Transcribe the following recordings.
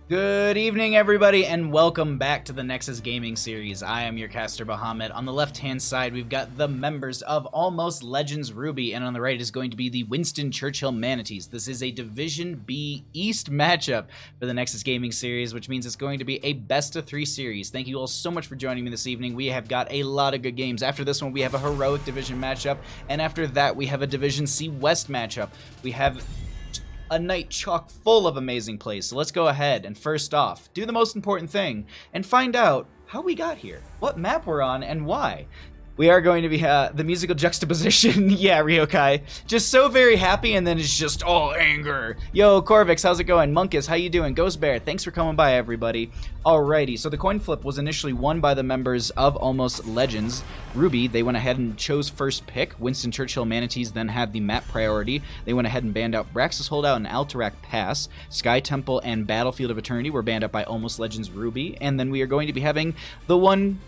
Good evening, everybody, and welcome back to the Nexus Gaming Series. I am your caster, Bahamut. On the left-hand side, we've got the members of Almost Legends Ruby, and on the right is going to be the Winston Churchill Manatees. This is a Division B East matchup for the Nexus Gaming Series, which means it's going to be a best-of-3 series. Thank you all so much for joining me this evening. We have got a lot of good games. After this one, we have a heroic division matchup, and after that, we have a Division C West matchup. We have a night chock full of amazing plays. So let's go ahead and first off, do the most important thing and find out how we got here, what map we're on, and why. We are going to be the musical juxtaposition. Yeah, Ryokai. Just so very happy, and then it's just all anger. Yo, Corvix, how's it going? Monkus, how you doing? Ghost Bear, thanks for coming by, everybody. Alrighty, so the coin flip was initially won by the members of Almost Legends Ruby. They went ahead and chose first pick. Winston Churchill Manatees then had the map priority. They went ahead and banned out Braxis Holdout and Alterac Pass. Sky Temple and Battlefield of Eternity were banned out by Almost Legends Ruby. And then we are going to be having the one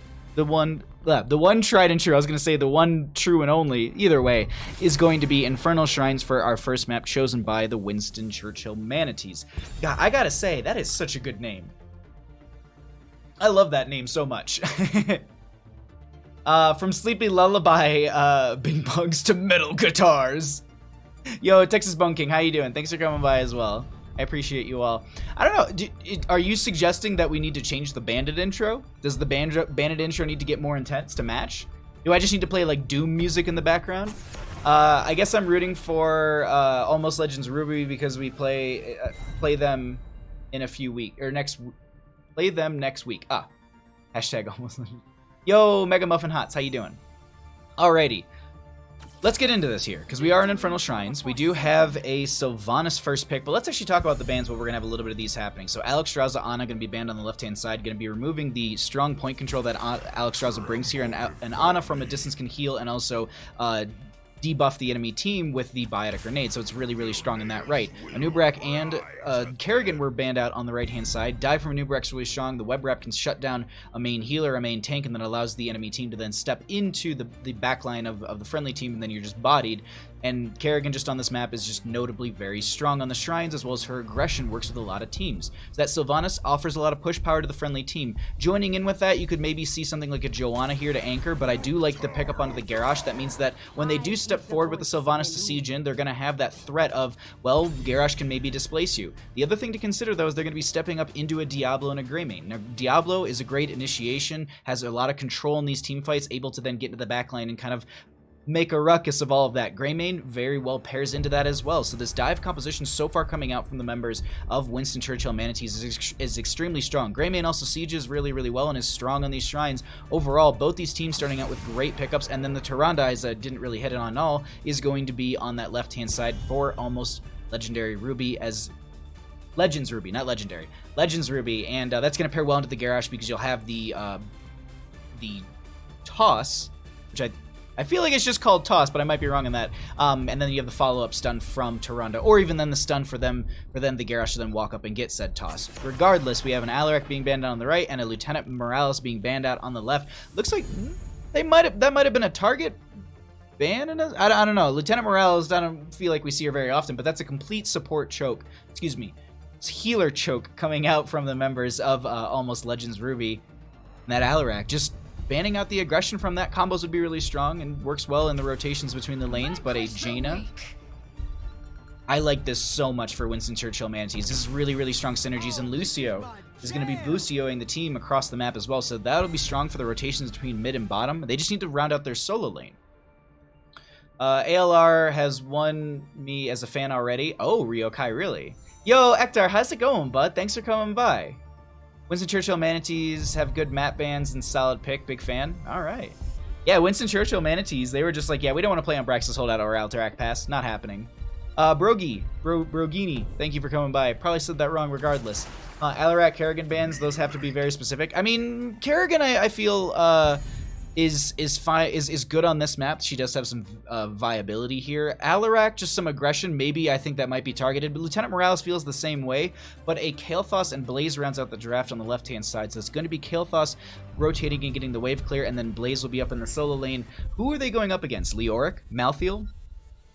tried and true, I was going to say the one true and only, either way, is going to be Infernal Shrines for our first map, chosen by the Winston Churchill Manatees. God, I gotta say, that is such a good name. I love that name so much. From Sleepy Lullaby Bing Bongs to metal guitars. Yo, Texas Bone King, how you doing? Thanks for coming by as well. I appreciate you all. I don't know, are you suggesting that we need to change the Bandit intro? Does the Bandit intro need to get more intense to match? Do I just need to play like Doom music in the background? I guess I'm rooting for Almost Legends Ruby because we play them in a few weeks, or play them next week. Hashtag Almost Legends. Yo, Mega Muffin Hots, how you doing? Alrighty. Let's get into this here, because we are in Infernal Shrines. We do have a Sylvanas first pick, but let's actually talk about the bans where we're going to have a little bit of these happening. So Alex Strauza, Ana going to be banned on the left-hand side, going to be removing the strong point control that Alex Strauza brings here, and Ana from a distance can heal and also debuff the enemy team with the biotic grenade, so it's really, really strong in that right. Anubrak and Kerrigan were banned out on the right-hand side. Dive from Anubrak's really strong. The web wrap can shut down a main healer, a main tank, and then allows the enemy team to then step into the backline of the friendly team, and then you're just bodied. And Kerrigan just on this map is just notably very strong on the shrines, as well as her aggression works with a lot of teams. So that Sylvanas offers a lot of push power to the friendly team. Joining in with that, you could maybe see something like a Joanna here to anchor, but I do like the pickup onto the Garrosh. That means that when they do step forward with the Sylvanas to siege in, they're going to have that threat of, well, Garrosh can maybe displace you. The other thing to consider, though, is they're going to be stepping up into a Diablo and a Greymane. Now, Diablo is a great initiation, has a lot of control in these team fights, able to then get into the backline and kind of make a ruckus of all of that. Greymane very well pairs into that as well. So this dive composition so far coming out from the members of Winston Churchill Manatees is extremely strong. Greymane also sieges really, really well and is strong on these shrines. Overall, both these teams starting out with great pickups, and then the Tyrande, as I didn't really hit it on all, is going to be on that left-hand side for Almost Legendary Ruby as Legends Ruby, not Legendary. Legends Ruby, and that's going to pair well into the Garrosh because you'll have the Toss, which I feel like it's just called Toss, but I might be wrong on that. And then you have the follow-up stun from Tyrande, or even then the stun for then the Garrosh to then walk up and get said Toss. Regardless, we have an Alaric being banned out on the right and a Lieutenant Morales being banned out on the left. Looks like that might have been a target ban. I don't know. Lieutenant Morales, I don't feel like we see her very often, but that's a complete support choke. Excuse me. It's healer choke coming out from the members of Almost Legends Ruby. And that Alaric just banning out the aggression from that combos would be really strong and works well in the rotations between the lanes, but a Jaina, I like this so much for Winston Churchill Manatees. This is really, really strong synergies, and Lucio is going to be boostioing the team across the map as well, so that'll be strong for the rotations between mid and bottom. They just need to round out their solo lane. ALR has won me as a fan already. Oh, Ryokai, really? Yo, Ektar, how's it going, bud? Thanks for coming by. Winston Churchill Manatees have good map bans and solid pick. Big fan. All right. Yeah, Winston Churchill Manatees, they were just like, yeah, we don't want to play on Braxis Holdout or Alterac Pass. Not happening. Brogini, thank you for coming by. Probably said that wrong regardless. Alarac, Kerrigan bans, those have to be very specific. I mean, Kerrigan, I feel, is good on this map. She does have some viability here. Alarac, just some aggression. Maybe I think that might be targeted, but Lieutenant Morales feels the same way. But a Kael'thas and Blaze rounds out the draft on the left-hand side, so it's going to be Kael'thas rotating and getting the wave clear, and then Blaze will be up in the solo lane. Who are they going up against? Leoric? Malthael?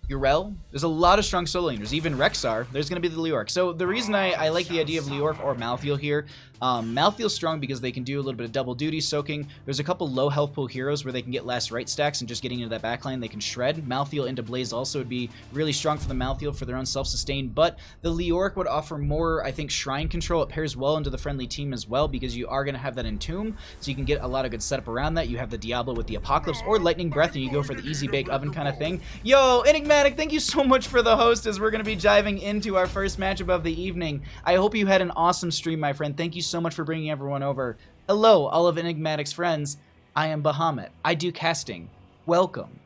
Urel. There's a lot of strong solo laners. Even Rexar. There's going to be the Leoric. So the reason I like the idea of Leoric or Malthael here, Malthael's strong because they can do a little bit of double duty soaking. There's a couple low health pool heroes where they can get last right stacks and just getting into that backline they can shred. Malthael into Blaze also would be really strong for the Malthael for their own self-sustain, but the Leoric would offer more, I think, shrine control. It pairs well into the friendly team as well because you are going to have that Entomb, so you can get a lot of good setup around that. You have the Diablo with the Apocalypse or Lightning Breath, and you go for the easy bake oven kind of thing. Yo, Enigmatic, thank you so much for the host as we're going to be diving into our first matchup of the evening. I hope you had an awesome stream, my friend. Thank you so much for bringing everyone over. Hello, all of Enigmatic's friends. I am Bahamut. I do casting. Welcome.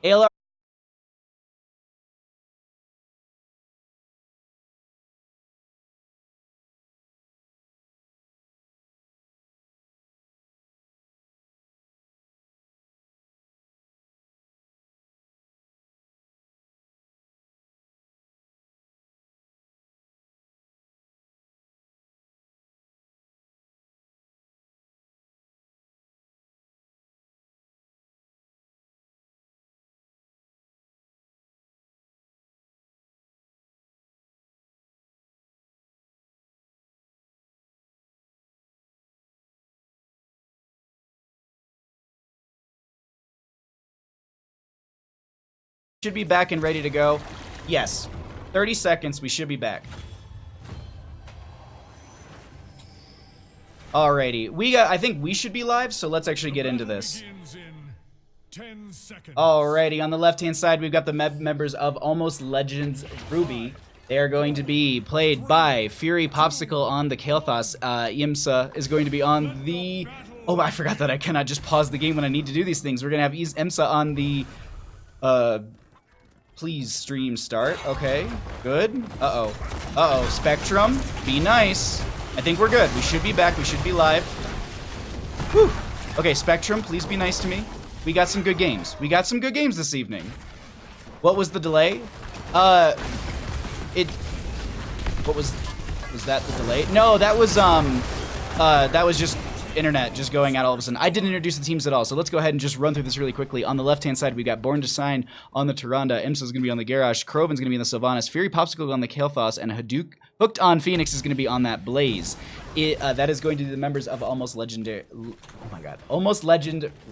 ALR should be back and ready to go. Yes, 30 seconds, we should be back. Alrighty, I think we should be live, so let's actually get into this. Alrighty, on the left-hand side, we've got the members of Almost Legends Ruby. They are going to be played by Fury Popsicle on the Kael'thas. Imsa is going to be on the... Oh, I forgot that I cannot just pause the game when I need to do these things. We're going to have Imsa on the... Please stream start. Okay, good. Uh-oh. Uh-oh, Spectrum, be nice. I think we're good. We should be back. We should be live. Whew. Okay, Spectrum, please be nice to me. We got some good games. We got some good games this evening. What was the delay? What was that the delay? No, that was just internet just going out all of a sudden. I didn't introduce the teams at all, so let's go ahead and just run through this really quickly. On the left-hand side, we got Born to Sign on the Tyrande, Imsa's going to be on the Garrosh, Kroven's going to be on the Sylvanas, Fury Popsicle on the Kael'thas, and Hooked on Phoenix is going to be on that Blaze. That is going to be the members of Almost Legend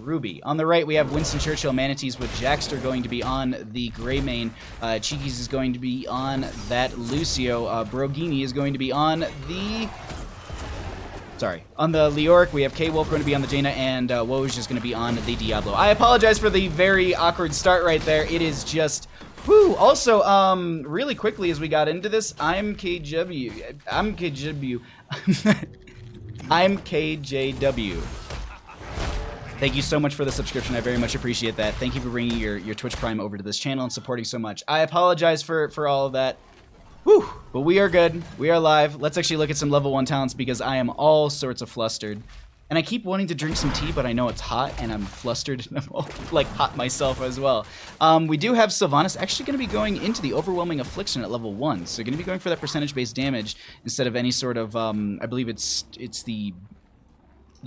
Ruby. On the right, we have Winston, Churchill, Manatees with Jackster going to be on the Greymane. Cheekies is going to be on that Lucio. Brogini is going to be on the... On the Leoric, we have K-Wolf going to be on the Jaina, and Woj is just going to be on the Diablo. I apologize for the very awkward start right there. It is just... Whew. Also, really quickly as we got into this, I'm KJW. I'm KJW. Thank you so much for the subscription. I very much appreciate that. Thank you for bringing your Twitch Prime over to this channel and supporting so much. I apologize for all of that. Whew, but we are good. We are live. Let's actually look at some level 1 talents because I am all sorts of flustered. And I keep wanting to drink some tea, but I know it's hot and I'm flustered and I'm all, like hot myself as well. We do have Sylvanas actually going to be going into the Overwhelming Affliction at level 1. So going to be going for that percentage-based damage instead of any sort of, I believe it's the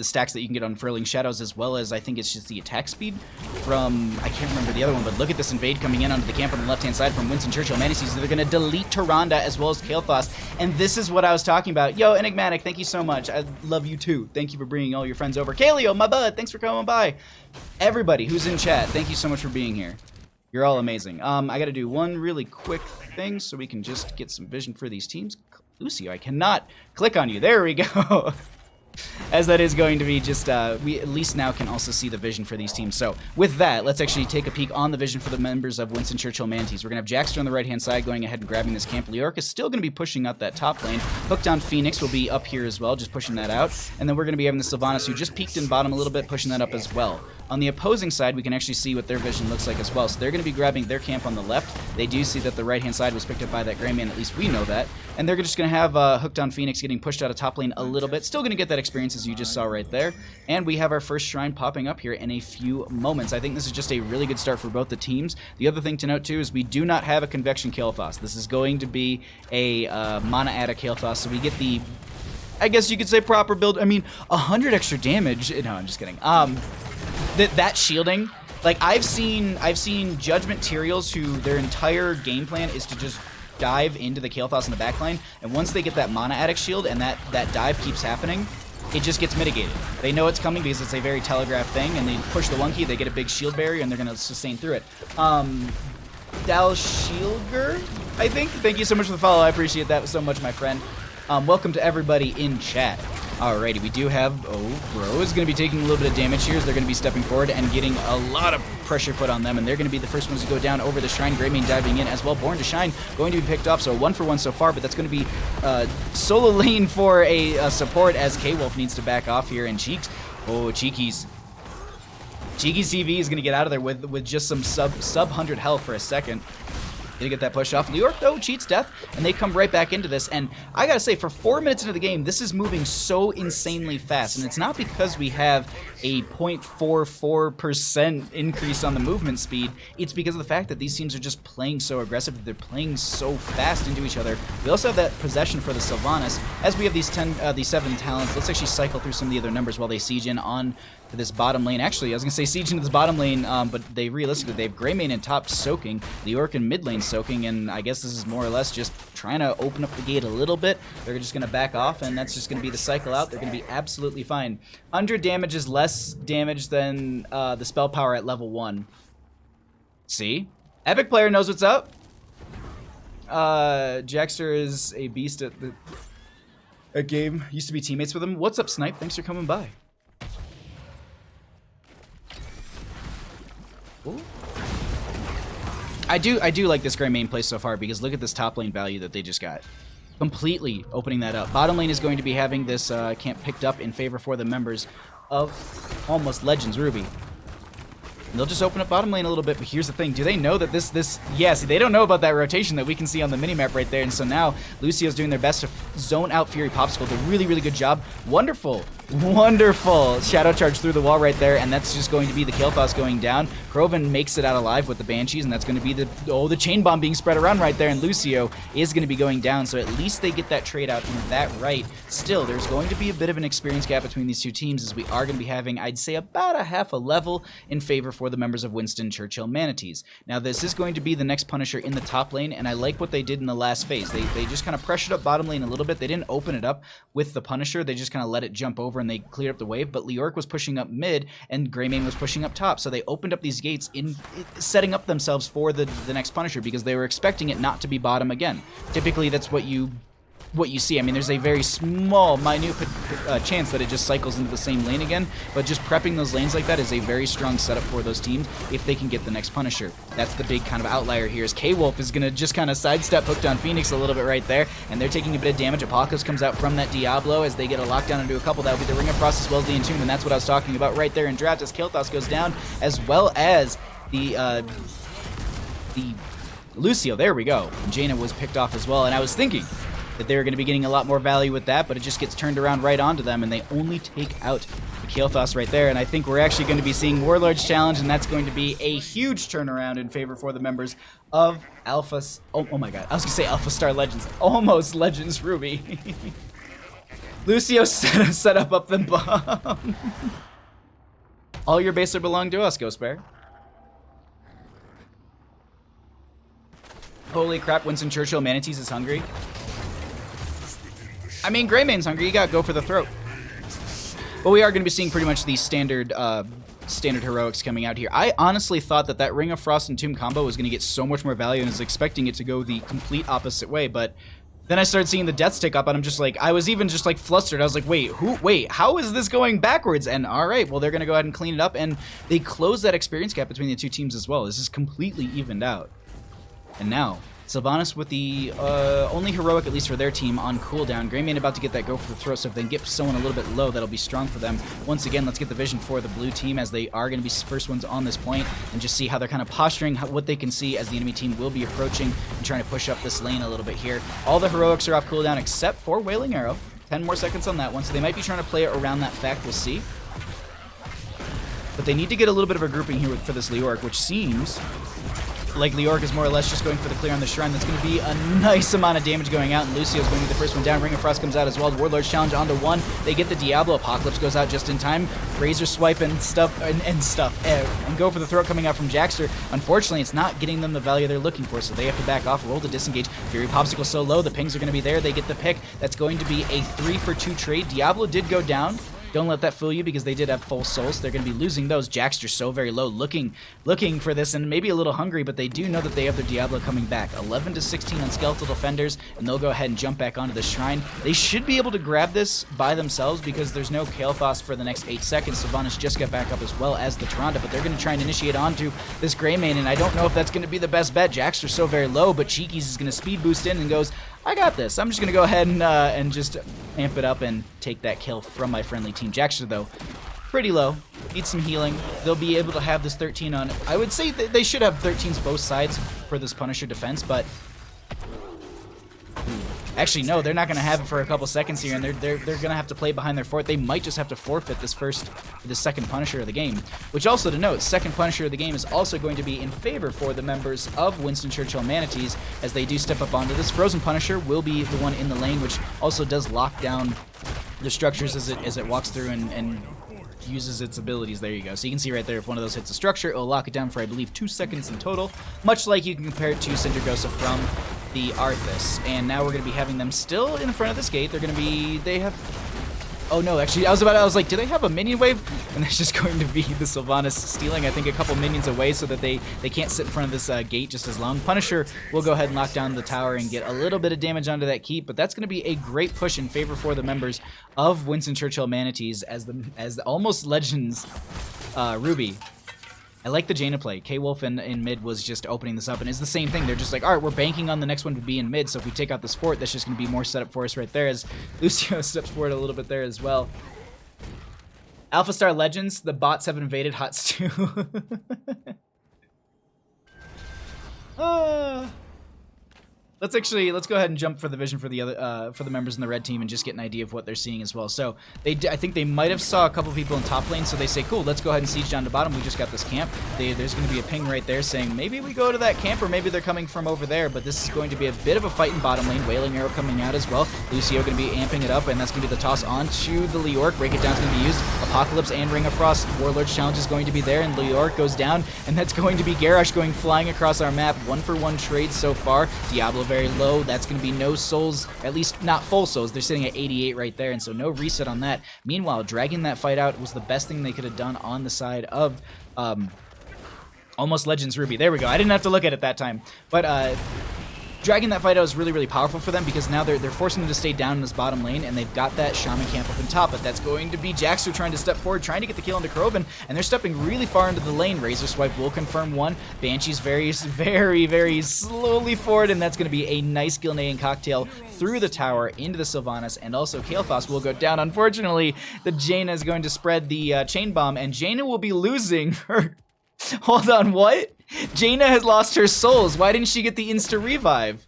stacks that you can get on Furling Shadows, as well as I think it's just the attack speed from, I can't remember the other one, but look at this invade coming in onto the camp on the left-hand side from Winston, Churchill, Manatees. They're going to delete Tyrande as well as Kael'thas, and this is what I was talking about. Yo, Enigmatic, thank you so much. I love you too. Thank you for bringing all your friends over. Kaleo, my bud, thanks for coming by. Everybody who's in chat, thank you so much for being here. You're all amazing. I got to do one really quick thing so we can just get some vision for these teams. Lucio, I cannot click on you. There we go. As that is going to be just, we at least now can also see the vision for these teams. So with that, let's actually take a peek on the vision for the members of Winston, Churchill, Manatees. We're going to have Jackster on the right-hand side going ahead and grabbing this camp. Leoric is still going to be pushing up that top lane. Hooked on Phoenix will be up here as well, just pushing that out. And then we're going to be having the Sylvanas, who just peeked in bottom a little bit, pushing that up as well. On the opposing side, we can actually see what their vision looks like as well. So they're going to be grabbing their camp on the left. They do see that the right-hand side was picked up by that Greymane, at least we know that. And they're just going to have Hooked on Phoenix getting pushed out of top lane a little bit. Still going to get that experience as you just saw right there. And we have our first shrine popping up here in a few moments. I think this is just a really good start for both the teams. The other thing to note too is we do not have a Convection Kael'thas. This is going to be a Mana Ada Kael'thas, so we get the, I guess you could say, proper build. I mean, 100 extra damage. No, I'm just kidding. That shielding Like, I've seen Judgment Tyraels who their entire game plan is to just dive into the Kael'thas in the backline, and once they get that Mana Addict shield and that dive keeps happening, it just gets mitigated. They know it's coming because it's a very telegraphed thing, and they push the 1 key, they get a big shield barrier, and they're going to sustain through it. Dalshilger, I think. Thank you so much for the follow. I appreciate that so much, my friend. Welcome to everybody in chat. Alrighty, we do have... Oh, Bro is going to be taking a little bit of damage here as they're going to be stepping forward and getting a lot of pressure put on them, and they're going to be the first ones to go down over the Shrine. Greymane diving in as well. Born to Shine going to be picked off, so 1 for 1 so far, but that's going to be solo lane for a support as K-Wolf needs to back off here, and Cheeks... Oh, Cheeky's CV is going to get out of there with just some sub 100 health for a second. Gonna get that push off. Leoric, though, cheats death, and they come right back into this. And I gotta say, for 4 minutes into the game, this is moving so insanely fast. And it's not because we have a 0.44% increase on the movement speed. It's because of the fact that these teams are just playing so aggressive, that they're playing so fast into each other. We also have that possession for the Sylvanas. As we have these 7 talents, let's actually cycle through some of the other numbers while they siege in on to this bottom lane. Actually, I was going to say siege into this bottom lane, but they realistically, they have Greymane in top soaking, Leoric in mid lane soaking, and I guess this is more or less just trying to open up the gate a little bit. They're just going to back off, and that's just going to be the cycle out. They're going to be absolutely fine. 100 damage is less damage than the spell power at level 1. See? Epic player knows what's up. Jackster is a beast at the game. Used to be teammates with him. What's up, Snipe? Thanks for coming by. Ooh. I do like this Greymane play so far because look at this top lane value that they just got. Completely opening that up. Bottom lane is going to be having this camp picked up in favor for the members of Almost Legends Ruby. And they'll just open up bottom lane a little bit, but here's the thing. Do they know that yes, they don't know about that rotation that we can see on the minimap right there, and so now Lucio's doing their best to zone out Fury Popsicle. Did a really, really good job. Wonderful. Wonderful shadow charge through the wall right there, and that's just going to be the Kael'thas going down. Krovan makes it out alive with the Banshees, and that's going to be the chain bomb being spread around right there, and Lucio is going to be going down, so at least they get that trade out in that right. Still, there's going to be a bit of an experience gap between these two teams as we are going to be having, I'd say, about a half a level in favor for the members of Winston, Churchill, Manatees. Now, this is going to be the next Punisher in the top lane, and I like what they did in the last phase. They just kind of pressured up bottom lane a little bit. They didn't open it up with the Punisher. They just kind of let it jump over and they cleared up the wave, but Leoric was pushing up mid and Greymane was pushing up top, so they opened up these gates in setting up themselves for the next Punisher because they were expecting it not to be bottom again. Typically, that's what you see. I mean, there's a very small, minute chance that it just cycles into the same lane again, but just prepping those lanes like that is a very strong setup for those teams if they can get the next Punisher. That's the big kind of outlier here is K-Wolf is going to just kind of sidestep hooked on Phoenix a little bit right there, and they're taking a bit of damage. Apocalypse comes out from that Diablo as they get a lockdown into a couple. That will be the Ring of Frost as well as the Entomb, and that's what I was talking about right there in draft as Kael'thas goes down, as well as the Lucio. There we go. And Jaina was picked off as well, and I was thinking that they were going to be getting a lot more value with that, but it just gets turned around right onto them, and they only take out the Kael'thas right there, and I think we're actually going to be seeing Warlord's Challenge, and that's going to be a huge turnaround in favor for the members of Alpha... Oh my god, I was going to say Alpha Star Legends. Almost Legends Ruby. Lucio set up the bomb. All your base belong to us, Ghost Bear. Holy crap, Winston Churchill Manatees is hungry. I mean, Greymane's hungry. You gotta go for the throat. But we are going to be seeing pretty much the standard heroics coming out here. I honestly thought that Ring of Frost and Tomb combo was going to get so much more value and was expecting it to go the complete opposite way, but then I started seeing the deaths tick up, and I'm just like, I was even just like flustered. I was like, wait, how is this going backwards? And all right, well, they're going to go ahead and clean it up, and they close that experience gap between the two teams as well. This is completely evened out. And now, Sylvanas with the only heroic, at least for their team, on cooldown. Greymane about to get that go for the throw, so if they can get someone a little bit low, that'll be strong for them. Once again, let's get the vision for the blue team as they are going to be first ones on this point, and just see how they're kind of posturing, what they can see as the enemy team will be approaching and trying to push up this lane a little bit here. All the heroics are off cooldown except for Wailing Arrow. 10 more seconds on that one, so they might be trying to play it around that fact. We'll see. But they need to get a little bit of a grouping here for this Leoric, which seems like Leoric is more or less just going for the clear on the shrine. That's going to be a nice amount of damage going out, and Lucio's going to be the first one down. Ring of Frost comes out as well. Warlord's challenge onto one. They get the Diablo. Apocalypse goes out just in time. Razor swipe and go for the throat coming out from Jackster. Unfortunately, it's not getting them the value they're looking for, so they have to back off, roll to disengage. Fury Popsicle so low, the pings are going to be there. They get the pick. That's going to be a 3-for-2 trade. Diablo did go down. Don't let that fool you, because they did have full souls. So they're going to be losing those. Jackster so very low, looking for this, and maybe a little hungry, but they do know that they have their Diablo coming back. 11-16 on Skeletal Defenders, and they'll go ahead and jump back onto the Shrine. They should be able to grab this by themselves because there's no Kael'thas for the next 8 seconds. Sylvanas just got back up as well as the Tyrande, but they're going to try and initiate onto this Greymane, and I don't know if that's going to be the best bet. Jackster's so very low, but Cheekies is going to speed boost in and goes, I got this. I'm just going to go ahead and just amp it up and take that kill from my friendly team. Jackster, though, pretty low. Needs some healing. They'll be able to have this 13 on. I would say that they should have 13s both sides for this Punisher defense, but actually, no, they're not going to have it for a couple seconds here, and they're going to have to play behind their fort. They might just have to forfeit this second Punisher of the game, which also to note, second Punisher of the game is also going to be in favor for the members of Winston, Churchill, Manatees, as they do step up onto this. Frozen Punisher will be the one in the lane, which also does lock down the structures as it walks through and uses its abilities. There you go. So you can see right there, if one of those hits a structure, it'll lock it down for, I believe, 2 seconds in total, much like you can compare it to Syndragosa from the Arthas. And now we're going to be having them still in front of this gate. They're going to be, oh no, actually, I was like, do they have a minion wave? And that's just going to be the Sylvanas stealing, I think, a couple minions away so that they can't sit in front of this gate just as long. Punisher will go ahead and lock down the tower and get a little bit of damage onto that keep, but that's going to be a great push in favor for the members of Winston, Churchill, Manatees as the almost Legends Ruby. I like the Jaina play. K-Wolf in mid was just opening this up, and it's the same thing. They're just like, all right, we're banking on the next one to be in mid, so if we take out this fort, that's just going to be more setup for us right there, as Lucio steps forward a little bit there as well. Alpha Star Legends, the bots have invaded Hot Stew. Let's go ahead and jump for the vision for the other for the members in the red team and just get an idea of what they're seeing as well. So I think they might have saw a couple people in top lane, so they say, cool, let's go ahead and siege down to bottom. We just got this camp. There's going to be a ping right there saying maybe we go to that camp, or maybe they're coming from over there. But this is going to be a bit of a fight in bottom lane. Wailing Arrow coming out as well. Lucio going to be amping it up, and that's going to be the toss onto the Leoric. Break it down is going to be used. Apocalypse and Ring of Frost. Warlord's challenge is going to be there, and Leoric goes down, and that's going to be Garrosh going flying across our map. 1-for-1 trade so far. Diablo very low. That's going to be no souls, at least not full souls. They're sitting at 88 right there, and so no reset on that. Meanwhile, dragging that fight out was the best thing they could have done on the side of almost Legends Ruby. There we go. I didn't have to look at it that time. But dragging that fight out is really, really powerful for them, because now they're forcing them to stay down in this bottom lane, and they've got that Shaman camp up on top, but that's going to be Jaxter trying to step forward, trying to get the kill into Krovan, and they're stepping really far into the lane. Razor Swipe will confirm one. Banshee's very, very, very slowly forward, and that's going to be a nice Gilnean cocktail through the tower into the Sylvanas, and also Kael'thas will go down. Unfortunately, the Jaina is going to spread the chain bomb, and Jaina will be losing her... Hold on, what? Jaina has lost her souls. Why didn't she get the insta-revive?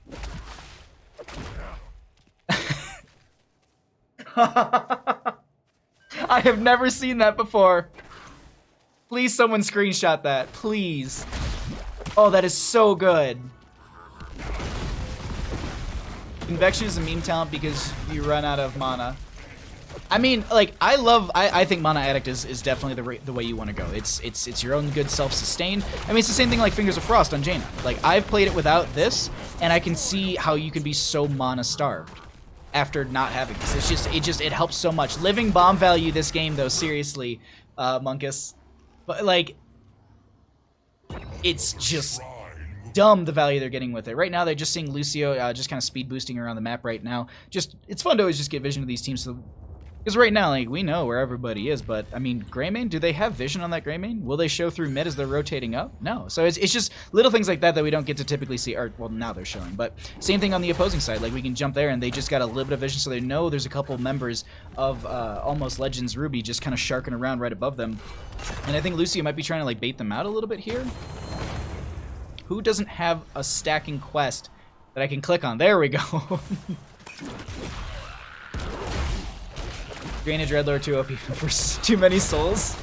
I have never seen that before. Please someone screenshot that, please. Oh, that is so good. Convection is a meme talent because you run out of mana. I mean, like, I think Mana Addict is definitely the way you want to go. It's your own good self-sustain. I mean, it's the same thing like Fingers of Frost on Jaina. Like, I've played it without this, and I can see how you can be so mana starved after not having this. It helps so much. Living bomb value this game, though, seriously, Monkus. But, like, it's just dumb the value they're getting with it. Right now, they're just seeing Lucio just kind of speed boosting around the map right now. It's fun to always just get vision of these teams. Because right now, like, we know where everybody is, but, I mean, Greymane, do they have vision on that Greymane? Will they show through mid as they're rotating up? No. So it's just little things like that we don't get to typically see, or, well, now they're showing. But same thing on the opposing side. Like, we can jump there, and they just got a little bit of vision, so they know there's a couple members of almost Legends Ruby just kind of sharking around right above them. And I think Lucio might be trying to, like, bait them out a little bit here. Who doesn't have a stacking quest that I can click on? There we go. Drainage Dreadlord too OP for too many souls.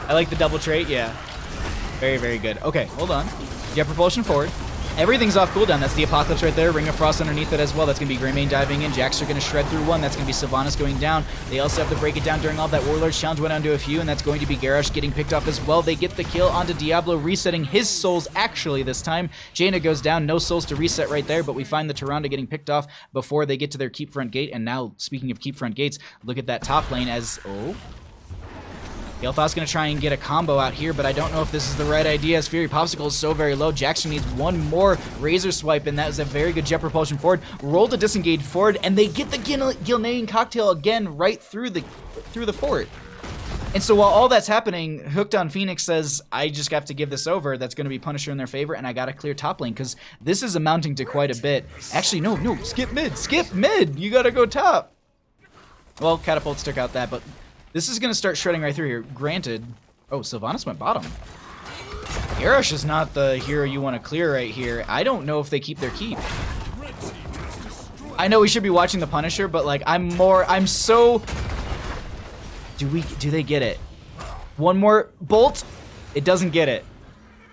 I like the double trait, yeah. Very, very good. Okay, hold on. Jet propulsion forward. Everything's off cooldown. That's the Apocalypse right there. Ring of Frost underneath it as well. That's going to be Greymane diving in. Jax are going to shred through one. That's going to be Sylvanas going down. They also have to break it down during all that Warlord's Challenge went onto a few, and that's going to be Garrosh getting picked off as well. They get the kill onto Diablo, resetting his souls actually this time. Jaina goes down. No souls to reset right there, but we find the Tyrande getting picked off before they get to their keep front gate. And now, speaking of keep front gates, look at that top lane as... Oh... Yelthaw's going to try and get a combo out here, but I don't know if this is the right idea as Fury Popsicle is so very low. Jackson needs one more Razor Swipe, and that is a very good Jet Propulsion forward. Roll to disengage forward, and they get the Gilnean Cocktail again right through the fort. And so while all that's happening, Hooked on Phoenix says, I just have to give this over. That's going to be Punisher in their favor, and I got to clear top lane because this is amounting to quite a bit. Actually, no, skip mid. You got to go top. Well, Catapults took out that, but... This is going to start shredding right through here. Granted. Oh, Sylvanas went bottom. Garrosh is not the hero you want to clear right here. I don't know if they keep their keep. I know we should be watching the Punisher, but like I'm so... Do they get it? One more bolt? It doesn't get it.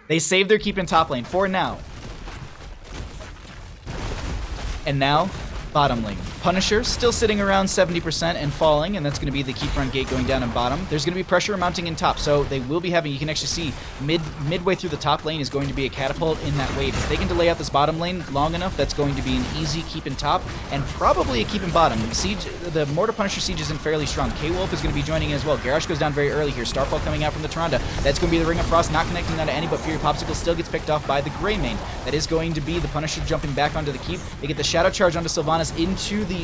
They save their keep in top lane. For now. And now, bottom lane. Punisher still sitting around 70% and falling, and that's going to be the keep front gate going down in bottom. There's going to be pressure mounting in top, so they will be having, you can actually see midway through the top lane is going to be a catapult in that wave. If they can delay out this bottom lane long enough, that's going to be an easy keep in top and probably a keep in bottom. The Mortar Punisher siege isn't fairly strong. K-Wolf is going to be joining in as well. Garrosh goes down very early here. Starfall coming out from the Tyrande. That's going to be the Ring of Frost, not connecting onto any, but Fury Popsicle still gets picked off by the Greymane. That is going to be the Punisher jumping back onto the keep. They get the Shadow Charge onto Sylvanas into the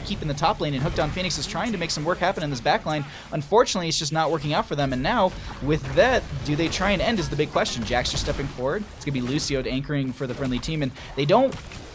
keep in the top lane, and Hooked on Phoenix is trying to make some work happen in this back line. Unfortunately, it's just not working out for them, and now, with that, do they try and end is the big question. Jax just stepping forward. It's going to be Lucio anchoring for the friendly team, and they don't...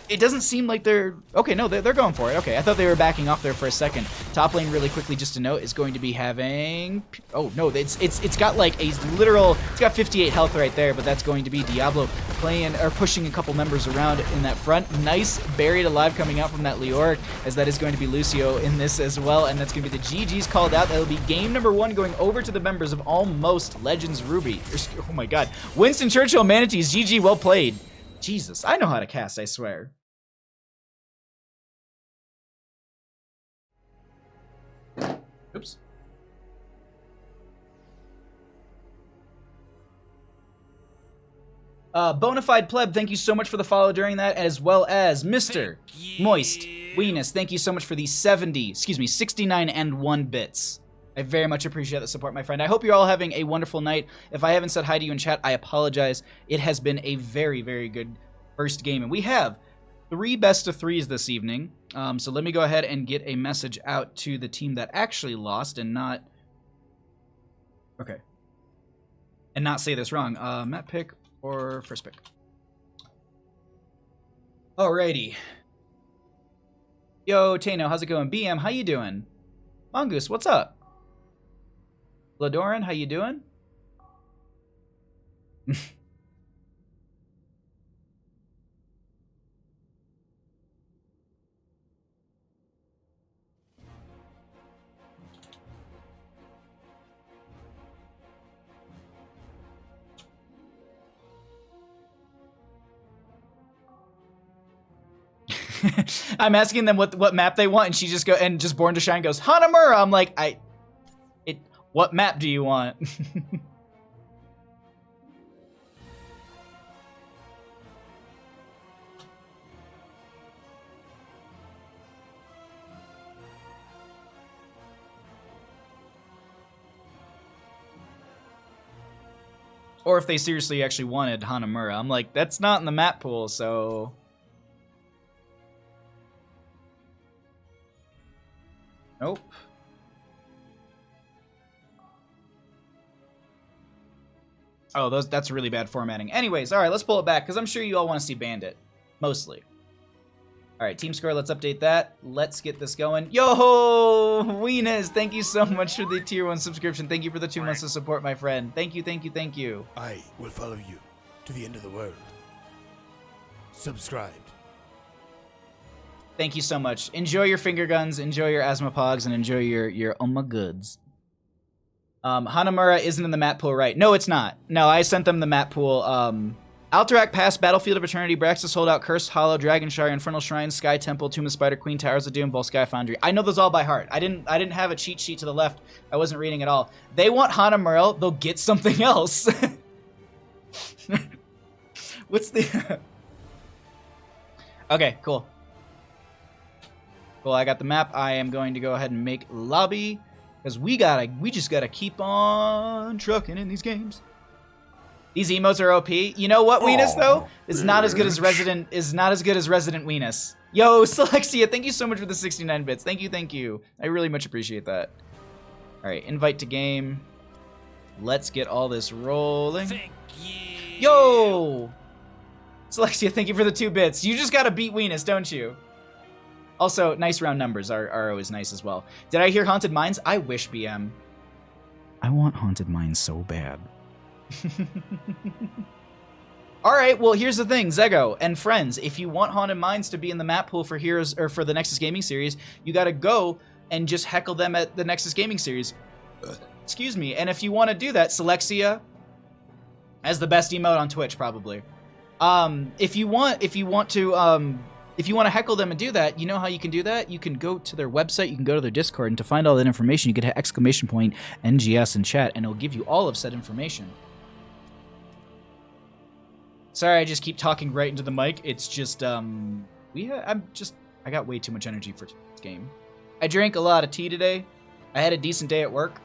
It doesn't seem like they're... Okay, no, they're going for it. Okay, I thought they were backing off there for a second. Top lane, really quickly, just to note, is going to be having... Oh, no, it's got like a literal... It's got 58 health right there, but that's going to be Diablo playing or pushing a couple members around in that front. Nice Buried Alive coming out from that Leoric, as that is going to be Lucio in this as well, and that's going to be the GG's called out. That'll be game number 1 going over to the members of Almost Legends Ruby. Oh my god. Winston, Churchill, Manatees, GG, well played. Jesus, I know how to cast, I swear. Oops. Bonafide Pleb, thank you so much for the follow during that, as well as Mr. Moist Weenus, thank you so much for the 69 and 1 bits. I very much appreciate the support, my friend. I hope you're all having a wonderful night. If I haven't said hi to you in chat, I apologize. It has been a very, very good first game, and we have 3 best of 3s this evening. So let me go ahead and get a message out to the team that actually lost and not... Okay. And not say this wrong. Map pick or first pick? Alrighty. Yo, Tano, how's it going? BM, how you doing? Mongoose, what's up? Ladoran, how you doing? I'm asking them what map they want, and she just just Born to Shine goes Hanamura. I'm like, what map do you want? Or if they seriously actually wanted Hanamura, I'm like, that's not in the map pool, so. Nope. Oh, that's really bad formatting. Anyways, all right, let's pull it back, because I'm sure you all want to see Bandit. Mostly. All right, team score, let's update that. Let's get this going. Yo, Weenus, thank you so much for the tier 1 subscription. Thank you for the 2 months of support, my friend. Thank you, thank you, thank you. I will follow you to the end of the world. Subscribed. Thank you so much. Enjoy your finger guns, enjoy your asthma pogs, and enjoy your oh my goods. Hanamura isn't in the map pool, right? No, it's not. No, I sent them the map pool. Alterac Pass, Battlefield of Eternity, Braxis Holdout, Cursed Hollow, Dragonshire, Infernal Shrine, Sky Temple, Tomb of Spider Queen, Towers of Doom, Volsky Foundry. I know those all by heart. I didn't have a cheat sheet to the left. I wasn't reading at all. They want Hanamura, they'll get something else. What's the... Okay, cool. Cool, I got the map. I am going to go ahead and make lobby, because we just gotta keep on trucking in these games. These emotes are OP. You know what, Weenus, though? Is not as good as Resident Weenus. Yo, Selexia, thank you so much for the 69 bits. Thank you. I really much appreciate that. All right, invite to game. Let's get all this rolling. Thank you. Yo! Selexia, thank you for the 2 bits. You just gotta beat Weenus, don't you? Also, nice round numbers are always nice as well. Did I hear Haunted Mines? I wish, BM. I want Haunted Mines so bad. Alright, well, here's the thing, Zego and friends, if you want Haunted Mines to be in the map pool for Heroes or for the Nexus Gaming Series, you gotta go and just heckle them at the Nexus Gaming Series. Excuse me. And if you want to do that, Selexia has the best emote on Twitch, probably. If you want to heckle them and do that, you know how you can do that? You can go to their website, you can go to their Discord, and to find all that information, you can hit !NGS in chat, and it'll give you all of said information. Sorry, I just keep talking right into the mic. It's just, I got way too much energy for this game. I drank a lot of tea today. I had a decent day at work.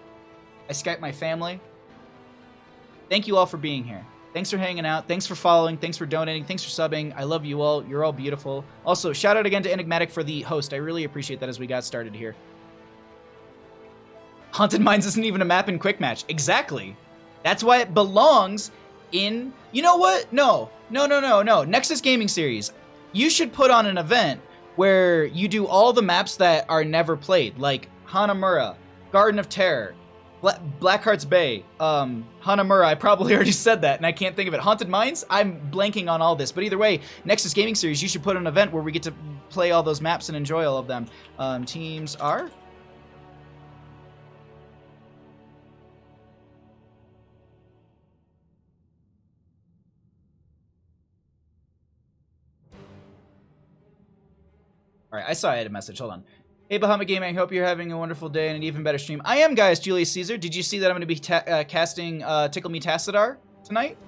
I Skyped my family. Thank you all for being here. Thanks for hanging out. Thanks for following. Thanks for donating. Thanks for subbing. I love you all. You're all beautiful. Also, shout out again to Enigmatic for the host. I really appreciate that as we got started here. Haunted Mines isn't even a map in Quick Match. Exactly. That's why it belongs in... You know what? No. Nexus Gaming Series. You should put on an event where you do all the maps that are never played, like Hanamura, Garden of Terror, Blackheart's Bay, Hanamura, I probably already said that, and I can't think of it. Haunted Mines? I'm blanking on all this, but either way, Nexus Gaming Series, you should put an event where we get to play all those maps and enjoy all of them. Teams are... Alright, I saw I had a message, hold on. Hey, Bahamut Gaming, I hope you're having a wonderful day and an even better stream. I am, guys, Julius Caesar. Did you see that I'm going to be casting Tickle Me Tassadar tonight?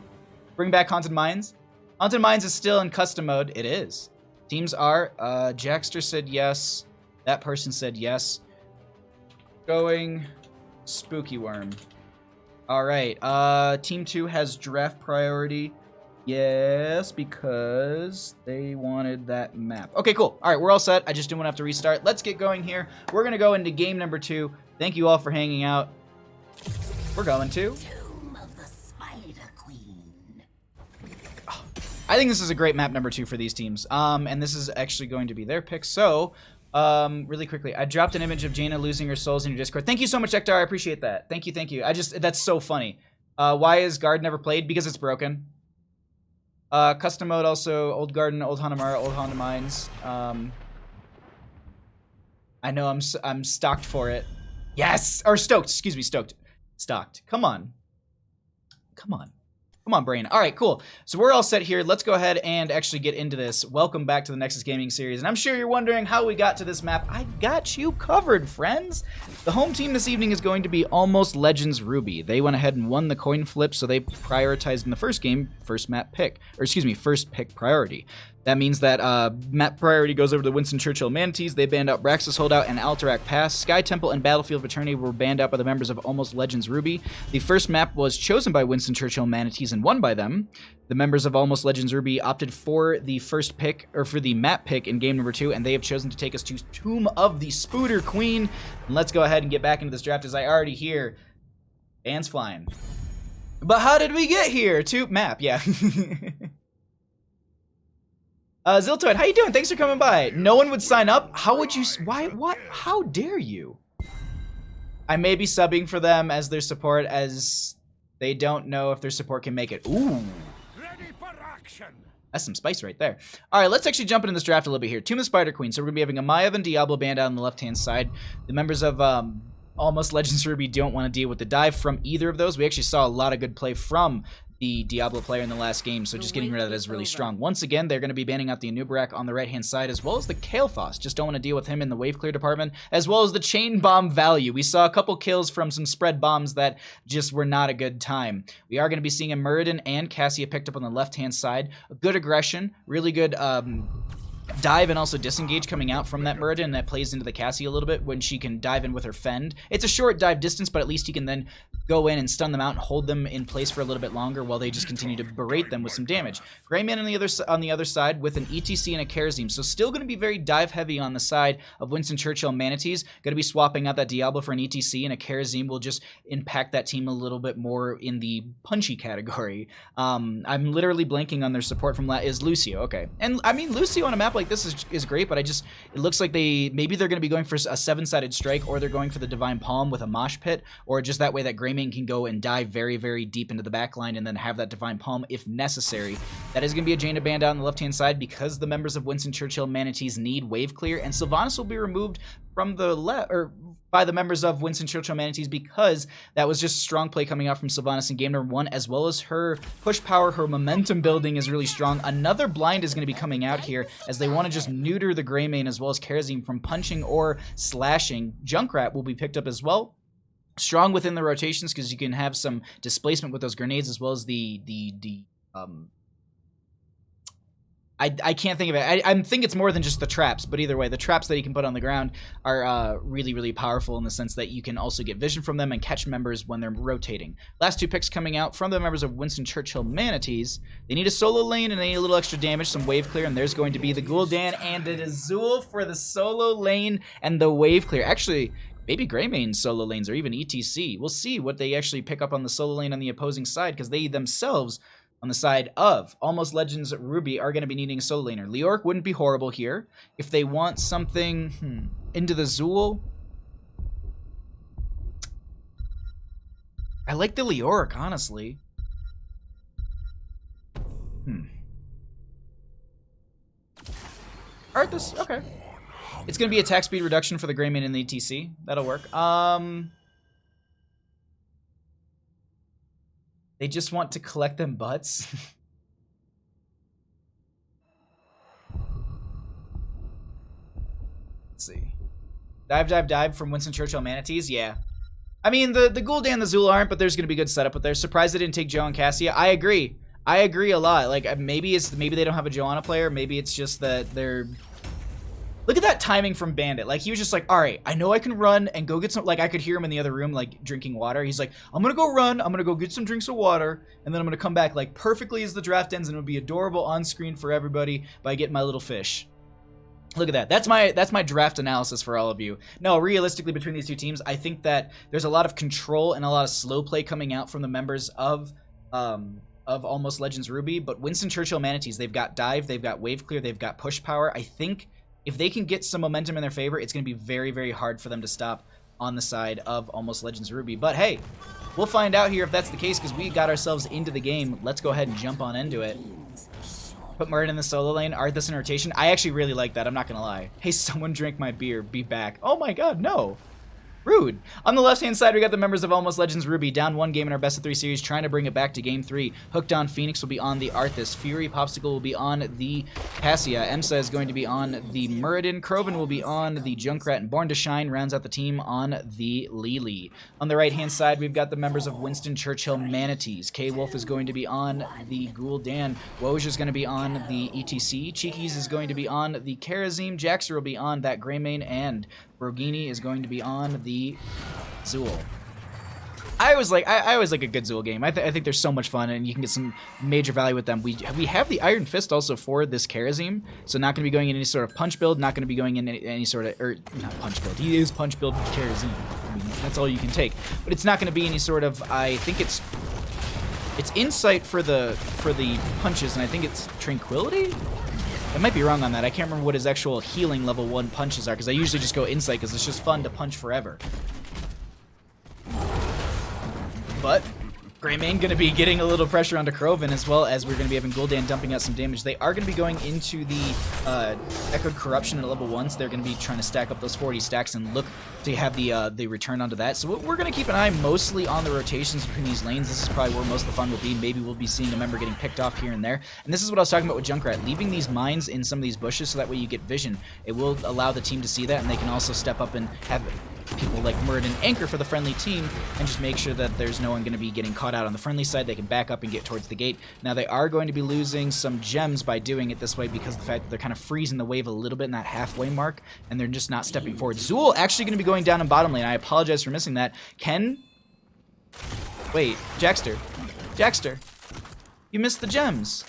Bring back Haunted Mines. Haunted Mines is still in custom mode. It is. Teams are, Jackster said yes. That person said yes. Going Spooky Worm. Alright, Team 2 has draft priority. Yes, because they wanted that map. Okay, cool. All right, we're all set. I just didn't want to have to restart. Let's get going here. We're going to go into game number 2. Thank you all for hanging out. We're going to... Tomb of the Spider Queen. Oh, I think this is a great map number 2 for these teams. And this is actually going to be their pick. So, really quickly, I dropped an image of Jaina losing her souls in your Discord. Thank you so much, Ektar. I appreciate that. Thank you. That's so funny. Why is Guard never played? Because it's broken. Custom mode also, Old Garden, Old Hanamura, Old Haunted Mines. I know I'm stocked for it. Yes! Or stoked, excuse me, stoked. Stocked. Come on, brain. All right, cool. So we're all set here. Let's go ahead and actually get into this. Welcome back to the Nexus Gaming Series. And I'm sure you're wondering how we got to this map. I got you covered, friends. The home team this evening is going to be Almost Legends Ruby. They went ahead and won the coin flip, so they prioritized in the first game, first pick priority. That means that map priority goes over to Winston, Churchill, Manatees. They banned out Braxis Holdout and Alterac Pass. Sky Temple and Battlefield of Eternity were banned out by the members of Almost Legends Ruby. The first map was chosen by Winston, Churchill, Manatees and won by them. The members of Almost Legends Ruby opted for the first pick, or for the map pick in game number 2, and they have chosen to take us to Tomb of the Spooder Queen. And let's go ahead and get back into this draft, as I already hear fans flying. But how did we get here? To map, yeah. Ziltoid, how you doing? Thanks for coming by. No one would sign up? How would you... Why? What? How dare you? I may be subbing for them as their support, as they don't know if their support can make it. Ooh. Ready for action. That's some spice right there. All right, let's actually jump into this draft a little bit here. Tomb of Spider Queen. So we're going to be having a Maiev and Diablo band out on the left-hand side. The members of Almost Legends Ruby don't want to deal with the dive from either of those. We actually saw a lot of good play from the Diablo player in the last game, so just getting rid of that is really strong. Once again, they're going to be banning out the Anubarak on the right-hand side, as well as the Kael'thas. Just don't want to deal with him in the wave clear department, as well as the chain bomb value. We saw a couple kills from some spread bombs that just were not a good time. We are going to be seeing a Muradin and Cassia picked up on the left-hand side. A good aggression, really good dive and also disengage coming out from that Muradin, that plays into the Cassie a little bit when she can dive in with her fend. It's a short dive distance, but at least you can then go in and stun them out and hold them in place for a little bit longer while they just continue to berate them with some damage. Greyman on the other side with an ETC and a Kharazim, so still going to be very dive heavy on the side of Winston, Churchill, Manatees. Going to be swapping out that Diablo for an ETC, and a Kharazim will just impact that team a little bit more in the punchy category. I'm literally blanking on their support from is Lucio. Okay, and I mean Lucio on a map like this is great, but it looks like maybe they're going to be going for a 7-sided strike, or they're going for the Divine Palm with a mosh pit, or just that way that Greymane can go and dive very, very deep into the back line and then have that Divine Palm if necessary. That is going to be a Jaina band out on the left-hand side because the members of Winston, Churchill, Manatees need wave clear, and Sylvanas will be removed from the left, or by the members of Winston, Churchill, Manatees, because that was just strong play coming out from Sylvanas in game number 1, as well as her push power, her momentum building is really strong. Another blind is going to be coming out here as they want to just neuter the Greymane as well as Kharazim from punching or slashing. Junkrat will be picked up as well. Strong within the rotations because you can have some displacement with those grenades, as well as I can't think of it. I think it's more than just the traps, but either way, the traps that you can put on the ground are really, really powerful in the sense that you can also get vision from them and catch members when they're rotating. Last two picks coming out from the members of Winston, Churchill, Manatees. They need a solo lane and they need a little extra damage, some wave clear, and there's going to be the Gul'dan and an Azul for the solo lane and the wave clear. Actually, maybe Greymane solo lanes or even ETC. We'll see what they actually pick up on the solo lane on the opposing side, because they themselves on the side of Almost Legends Ruby are going to be needing a solo laner. Leoric wouldn't be horrible here. If they want something into the Zul, I like the Leoric, honestly. Arthas, okay. It's going to be attack speed reduction for the Greymane and the ETC. That'll work. They just want to collect them butts. Let's see. Dive from Winston, Churchill, Manatees. Yeah. I mean, the Gul'dan and the Zul aren't, but there's going to be good setup with there. Surprised they didn't take Joe and Cassia. I agree. I agree a lot. Like, maybe they don't have a Joanna player. Maybe it's just that they're... Look at that timing from Bandit. Like, he was just like, all right, I know I can run and go get some... Like, I could hear him in the other room, like, drinking water. He's like, I'm going to go run. I'm going to go get some drinks of water. And then I'm going to come back, like, perfectly as the draft ends. And it'll be adorable on screen for everybody by getting my little fish. Look at that. That's my draft analysis for all of you. No, realistically, between these two teams, I think that there's a lot of control and a lot of slow play coming out from the members of Almost Legends Ruby. But Winston, Churchill, Manatees, they've got dive, they've got wave clear, they've got push power. I think... if they can get some momentum in their favor, it's going to be very, very hard for them to stop on the side of Almost Legends Ruby. But hey, we'll find out here if that's the case, because we got ourselves into the game. Let's go ahead and jump on into it. Put Muradin in the solo lane, Arthas in rotation. I actually really like that, I'm not going to lie. Hey, someone drank my beer, be back. Oh my god, no. Rude. On the left-hand side, we got the members of Almost Legends Ruby, down one game in our best of 3 series, trying to bring it back to game 3. Hooked on Phoenix will be on the Arthas. Fury Popsicle will be on the Cassia. Emsa is going to be on the Muradin. Krovan will be on the Junkrat, and Born to Shine rounds out the team on the Lily. On the right-hand side, we've got the members of Winston, Churchill, Manatees. K-Wolf is going to be on the Gul'dan. Woj is going to be on the ETC. Cheekies is going to be on the Kharazim. Jaxer will be on that Greymane, and Rogini is going to be on the Zul. I always like a good Zul game. I think they're so much fun, and you can get some major value with them. We have the Iron Fist also for this Kharazim, so not going to be going in any sort of punch build, not going to be going in any sort of, or not punch build. He is punch build Kharazim. I mean, that's all you can take. But it's not going to be any sort of, I think it's insight for the punches, and I think it's tranquility. I might be wrong on that. I can't remember what his actual healing level 1 punches are, because I usually just go insight because it's just fun to punch forever. But Greymane going to be getting a little pressure onto Krovan, as well as we're going to be having Gul'dan dumping out some damage. They are going to be going into the Echoed Corruption at level 1, so they're going to be trying to stack up those 40 stacks and look to have the return onto that. So we're going to keep an eye mostly on the rotations between these lanes. This is probably where most of the fun will be. Maybe we'll be seeing a member getting picked off here and there. And this is what I was talking about with Junkrat, leaving these mines in some of these bushes so that way you get vision. It will allow the team to see that, and they can also step up and have people like Muradin anchor for the friendly team and just make sure that there's no one going to be getting caught out on the friendly side. They can back up and get towards the gate. Now they are going to be losing some gems by doing it this way because of the fact that they're kind of freezing the wave a little bit in that halfway mark and they're just not stepping forward. Zool actually going to be going down in bottom lane. I apologize for missing that. Wait, Jackster, you missed the gems.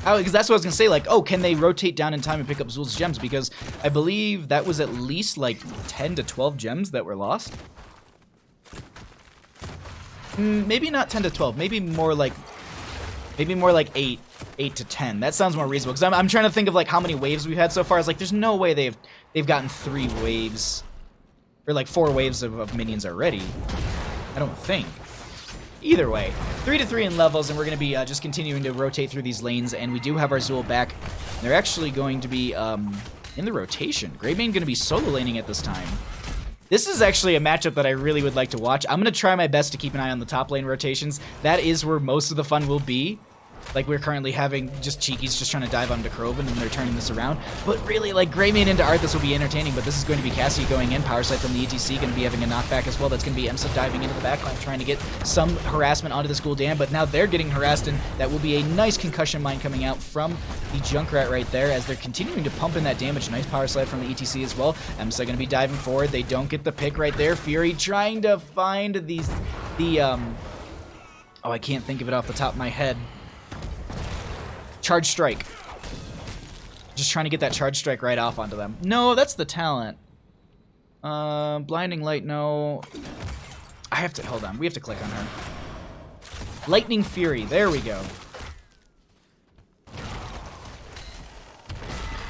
Oh, because that's what I was going to say, like, oh, can they rotate down in time and pick up Zool's gems? Because I believe that was at least, like, 10 to 12 gems that were lost. Maybe not 10 to 12. Maybe more like 8 to 10. That sounds more reasonable. Because I'm trying to think of, like, how many waves we've had so far. It's like, there's no way they've gotten 3 waves. Or, like, 4 waves of minions already. I don't think. Either way, 3 to 3 in levels, and we're going to be just continuing to rotate through these lanes, and we do have our Zool back. They're actually going to be in the rotation. Greymane going to be solo laning at this time. This is actually a matchup that I really would like to watch. I'm going to try my best to keep an eye on the top lane rotations. That is where most of the fun will be. Like, we're currently having just Cheekies just trying to dive onto Krovan, and they're turning this around. But really, like, Greymane into Arthas will be entertaining, but this is going to be Cassie going in. Power Slide from the ETC going to be having a knockback as well. That's going to be Emsa diving into the backline, trying to get some harassment onto this Gul'dan, but now they're getting harassed, and that will be a nice concussion mine coming out from the Junkrat right there as they're continuing to pump in that damage. Nice Power Slide from the ETC as well. Emsa going to be diving forward. They don't get the pick right there. Fury trying to find oh, I can't think of it off the top of my head. Charge Strike. Just trying to get that Charge Strike right off onto them. No, that's the talent. Blinding Light, no. I have to, hold on. We have to click on her. Lightning Fury, there we go.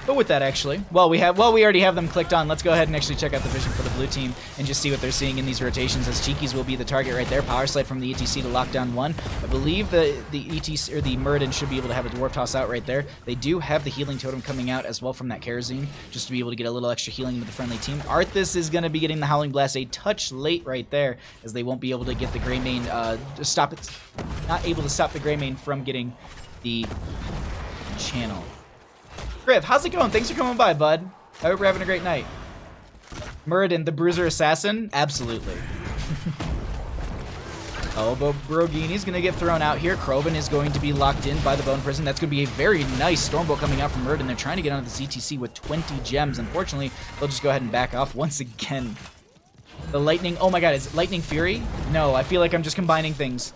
But with that, actually, we already have them clicked on. Let's go ahead and actually check out the vision for the blue team and just see what they're seeing in these rotations, as Cheekies will be the target right there. Power Slide from the ETC to lock down 1. I believe the ETC or the Muradin should be able to have a Dwarf Toss out right there. They do have the healing totem coming out as well from that Kerosene, just to be able to get a little extra healing with the friendly team. Arthas is going to be getting the Howling Blast a touch late right there, as they won't be able to get the Greymane not able to stop the Greymane from getting the channel. Griff, how's it going? Thanks for coming by, bud. I hope you're having a great night. Muradin, the Bruiser Assassin? Absolutely. Oh, but Brogini's going to get thrown out here. Krovan is going to be locked in by the Bone Prison. That's going to be a very nice Stormbolt coming out from Muradin. They're trying to get onto the CTC with 20 gems. Unfortunately, they'll just go ahead and back off once again. The Lightning... Oh my god, is it Lightning Fury? No, I feel like I'm just combining things.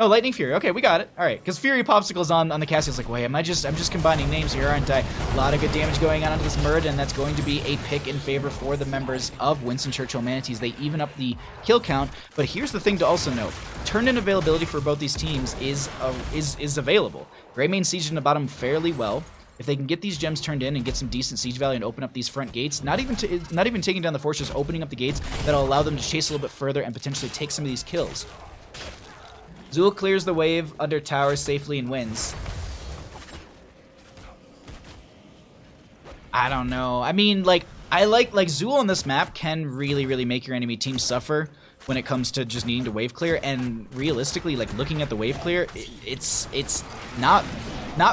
Oh, Lightning Fury. Okay, we got it. All right, because Fury Popsicle's on the Cassie. It's like, wait, I'm just combining names here, aren't I? A lot of good damage going on into this Muradin, and that's going to be a pick in favor for the members of Winston, Churchill, Manatees. They even up the kill count, but here's the thing to also note. Turn-in availability for both these teams is available. Greymane sieged in the bottom fairly well. If they can get these gems turned in and get some decent siege value and open up these front gates, not even taking down the force, just opening up the gates, that'll allow them to chase a little bit further and potentially take some of these kills. Zool clears the wave under tower safely and wins. I don't know. I mean, like Zool on this map can really make your enemy team suffer when it comes to just needing to wave clear, and realistically, like, looking at the wave clear, it's not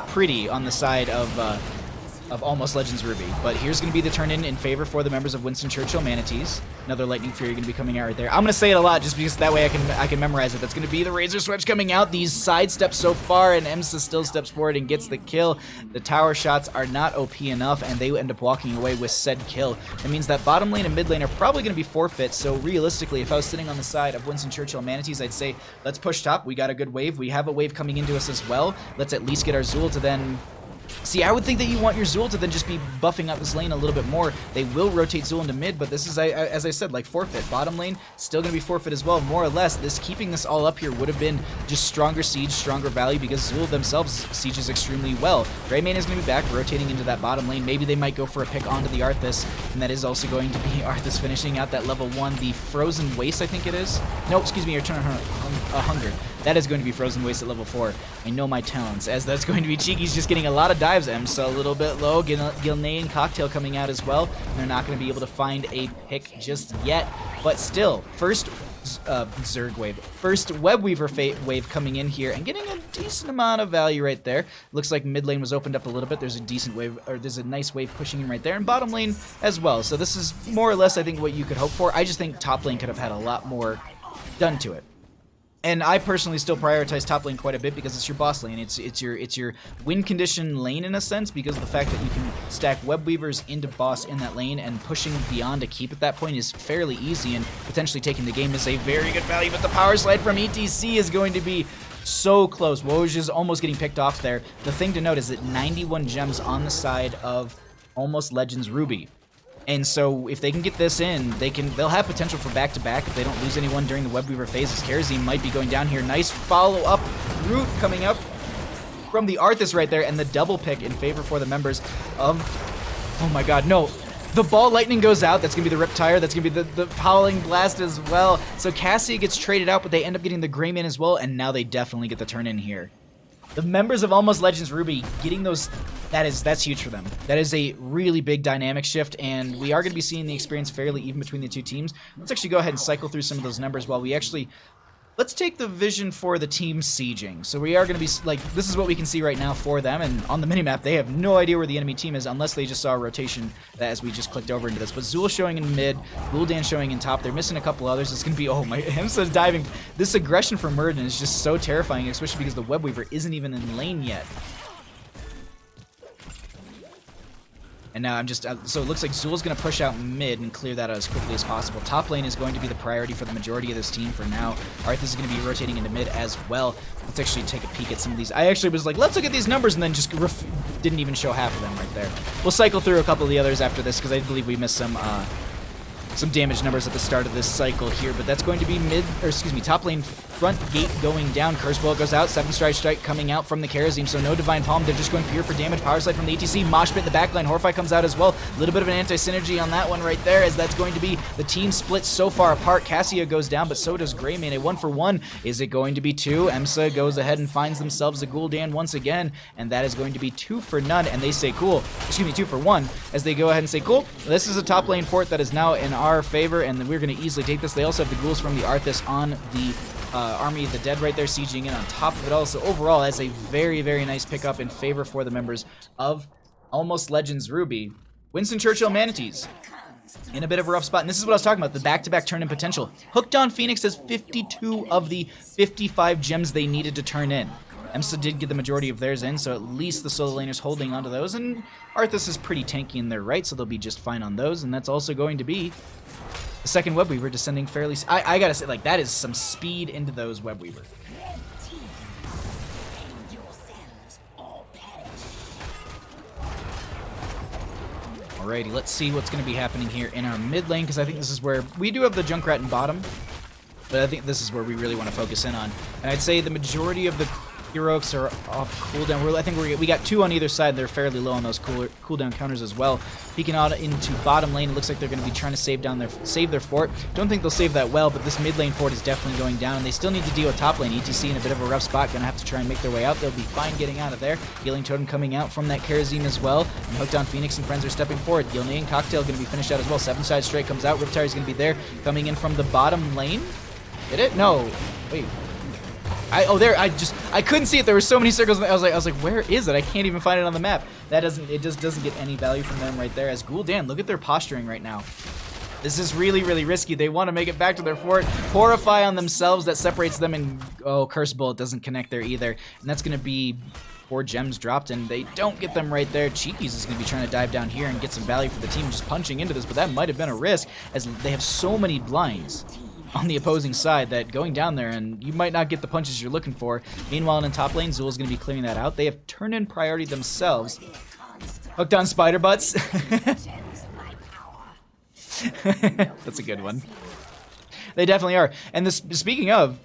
pretty on the side of Almost Legends Ruby. But here's going to be the turn in favor for the members of Winston, Churchill, Manatees. Another Lightning Fury going to be coming out right there. I'm going to say it a lot just because that way I can memorize it. That's going to be the Razor Swipes coming out. These side steps so far, and Emsa still steps forward and gets the kill. The tower shots are not OP enough, and they end up walking away with said kill. That means that bottom lane and mid lane are probably going to be forfeit. So realistically, if I was sitting on the side of Winston, Churchill, Manatees, I'd say, let's push top. We got a good wave. We have a wave coming into us as well. Let's at least get our Zool to then See, I would think that you want your Zool to then just be buffing up this lane a little bit more. They will rotate Zool into mid, but this is, as I said, like forfeit. Bottom lane, still going to be forfeit as well, more or less. Keeping this all up here would have been just stronger siege, stronger value, because Zool themselves sieges extremely well. Greymane is going to be back, rotating into that bottom lane. Maybe they might go for a pick onto the Arthas, and that is also going to be Arthas finishing out that level 1. The Frozen Waste, I think it is. No, excuse me, Return Hunger. That is going to be Frozen Waste at level 4. I know my talents, as that's going to be Cheeky's just getting a lot of dives. Emsa a little bit low. Gilnane Cocktail coming out as well. They're not going to be able to find a pick just yet. But still, first Zerg wave. First Webweaver wave coming in here and getting a decent amount of value right there. Looks like mid lane was opened up a little bit. There's a decent wave, or there's a nice wave pushing in right there. And bottom lane as well. So this is more or less, I think, what you could hope for. I just think top lane could have had a lot more done to it. And I personally still prioritize top lane quite a bit because it's your boss lane. It's your win condition lane in a sense, because of the fact that you can stack web weavers into boss in that lane, and pushing beyond to keep at that point is fairly easy, and potentially taking the game is a very good value. But the power slide from ETC is going to be so close. Woj is almost getting picked off there. The thing to note is that 91 gems on the side of Almost Legends Ruby. And so if they can get this in, they'll have potential for back-to-back if they don't lose anyone during the Webweaver phase, as Karazim might be going down here. Nice follow-up route coming up from the Arthas right there, and the double pick in favor for the members of... Oh my god, no. The ball lightning goes out. That's going to be the Riptire. That's going to be the Howling Blast as well. So Cassie gets traded out, but they end up getting the Greymane as well, and now they definitely get the turn in here. The members of Almost Legends Ruby getting those... That's huge for them. That is a really big dynamic shift, and we are going to be seeing the experience fairly even between the two teams. Let's actually go ahead and cycle through some of those numbers while we actually... Let's take the vision for the team sieging. So we are going to be, like, this is what we can see right now for them, and on the minimap, they have no idea where the enemy team is unless they just saw a rotation as we just clicked over into this. But Zool showing in mid, Gul'dan showing in top. They're missing a couple others. It's going to be, oh my, Hemsa's diving. This aggression from Murden is just so terrifying, especially because the Webweaver isn't even in lane yet. And now I'm just, so it looks like Zool's going to push out mid and clear that out as quickly as possible. Top lane is going to be the priority for the majority of this team for now. Arthas is going to be rotating into mid as well. Let's actually take a peek at some of these. I actually was like, let's look at these numbers, and then just didn't even show half of them right there. We'll cycle through a couple of the others after this, because I believe we missed some damage numbers at the start of this cycle here, but that's going to be top lane front gate going down. Curse Bullet goes out, 7 strike coming out from the Karazim, so no Divine Palm. They're just going pure for damage. Power slide from the ETC. Mosh Pit in the backline. Horfire comes out as well. A little bit of an anti-synergy on that one right there, as that's going to be the team split so far apart. Cassia goes down, but so does Greymane. A 1-for-1. Is it going to be 2? Emsa goes ahead and finds themselves a Gul'dan once again, and that is going to be 2 for none, and they say cool. Excuse me, 2 for 1, as they go ahead and say cool. This is a top lane fort that is now in our favor, and then we're going to easily take this. They also have the ghouls from the Arthas on the Army of the Dead right there, sieging in on top of it all. So overall, that's a very, very nice pickup in favor for the members of Almost Legends Ruby. Winston, Churchill, Manatees in a bit of a rough spot, and this is what I was talking about, the back-to-back turn-in potential. Hooked on Phoenix has 52 of the 55 gems they needed to turn in. Emsa did get the majority of theirs in, so at least the solo laners holding onto those, and Arthas is pretty tanky in their right, so they'll be just fine on those, and that's also going to be the second Webweaver descending fairly... I gotta say, like, that is some speed into those Webweaver. Alrighty, let's see what's going to be happening here in our mid lane, because I think this is where... We do have the Junkrat in bottom, but I think this is where we really want to focus in on. And I'd say the majority of the heroics are off cooldown. I think we got 2 on either side. They're fairly low on those cooldown counters as well. Peeking out into bottom lane, it looks like they're going to be trying to save their fort. Don't think they'll save that well, but this mid lane fort is definitely going down, and they still need to deal with top lane. ETC in a bit of a rough spot, going to have to try and make their way out. They'll be fine getting out of there. Healing Totem coming out from that Karazim as well, and Hooked on Phoenix and friends are stepping forward. Gilnane Cocktail going to be finished out as well. 7-side straight comes out. Riptire is going to be there, coming in from the bottom lane. Did it? No. Wait. I couldn't see it. There were so many circles. I was like, where is it? I can't even find it on the map. It just doesn't get any value from them right there. As Gul'dan, look at their posturing right now. This is really, really risky. They want to make it back to their fort. Horrify on themselves. That separates them, and oh, Curse Bullet doesn't connect there either. And that's going to be 4 gems dropped, and they don't get them right there. Cheekies is going to be trying to dive down here and get some value for the team, just punching into this, but that might have been a risk, as they have so many blinds. on the opposing side that going down there and you might not get the punches you're looking for. Meanwhile, in top lane, Zul's going to be clearing that out. They have turn-in priority themselves. Hooked on spider butts. That's a good one. They definitely are. And this, speaking of,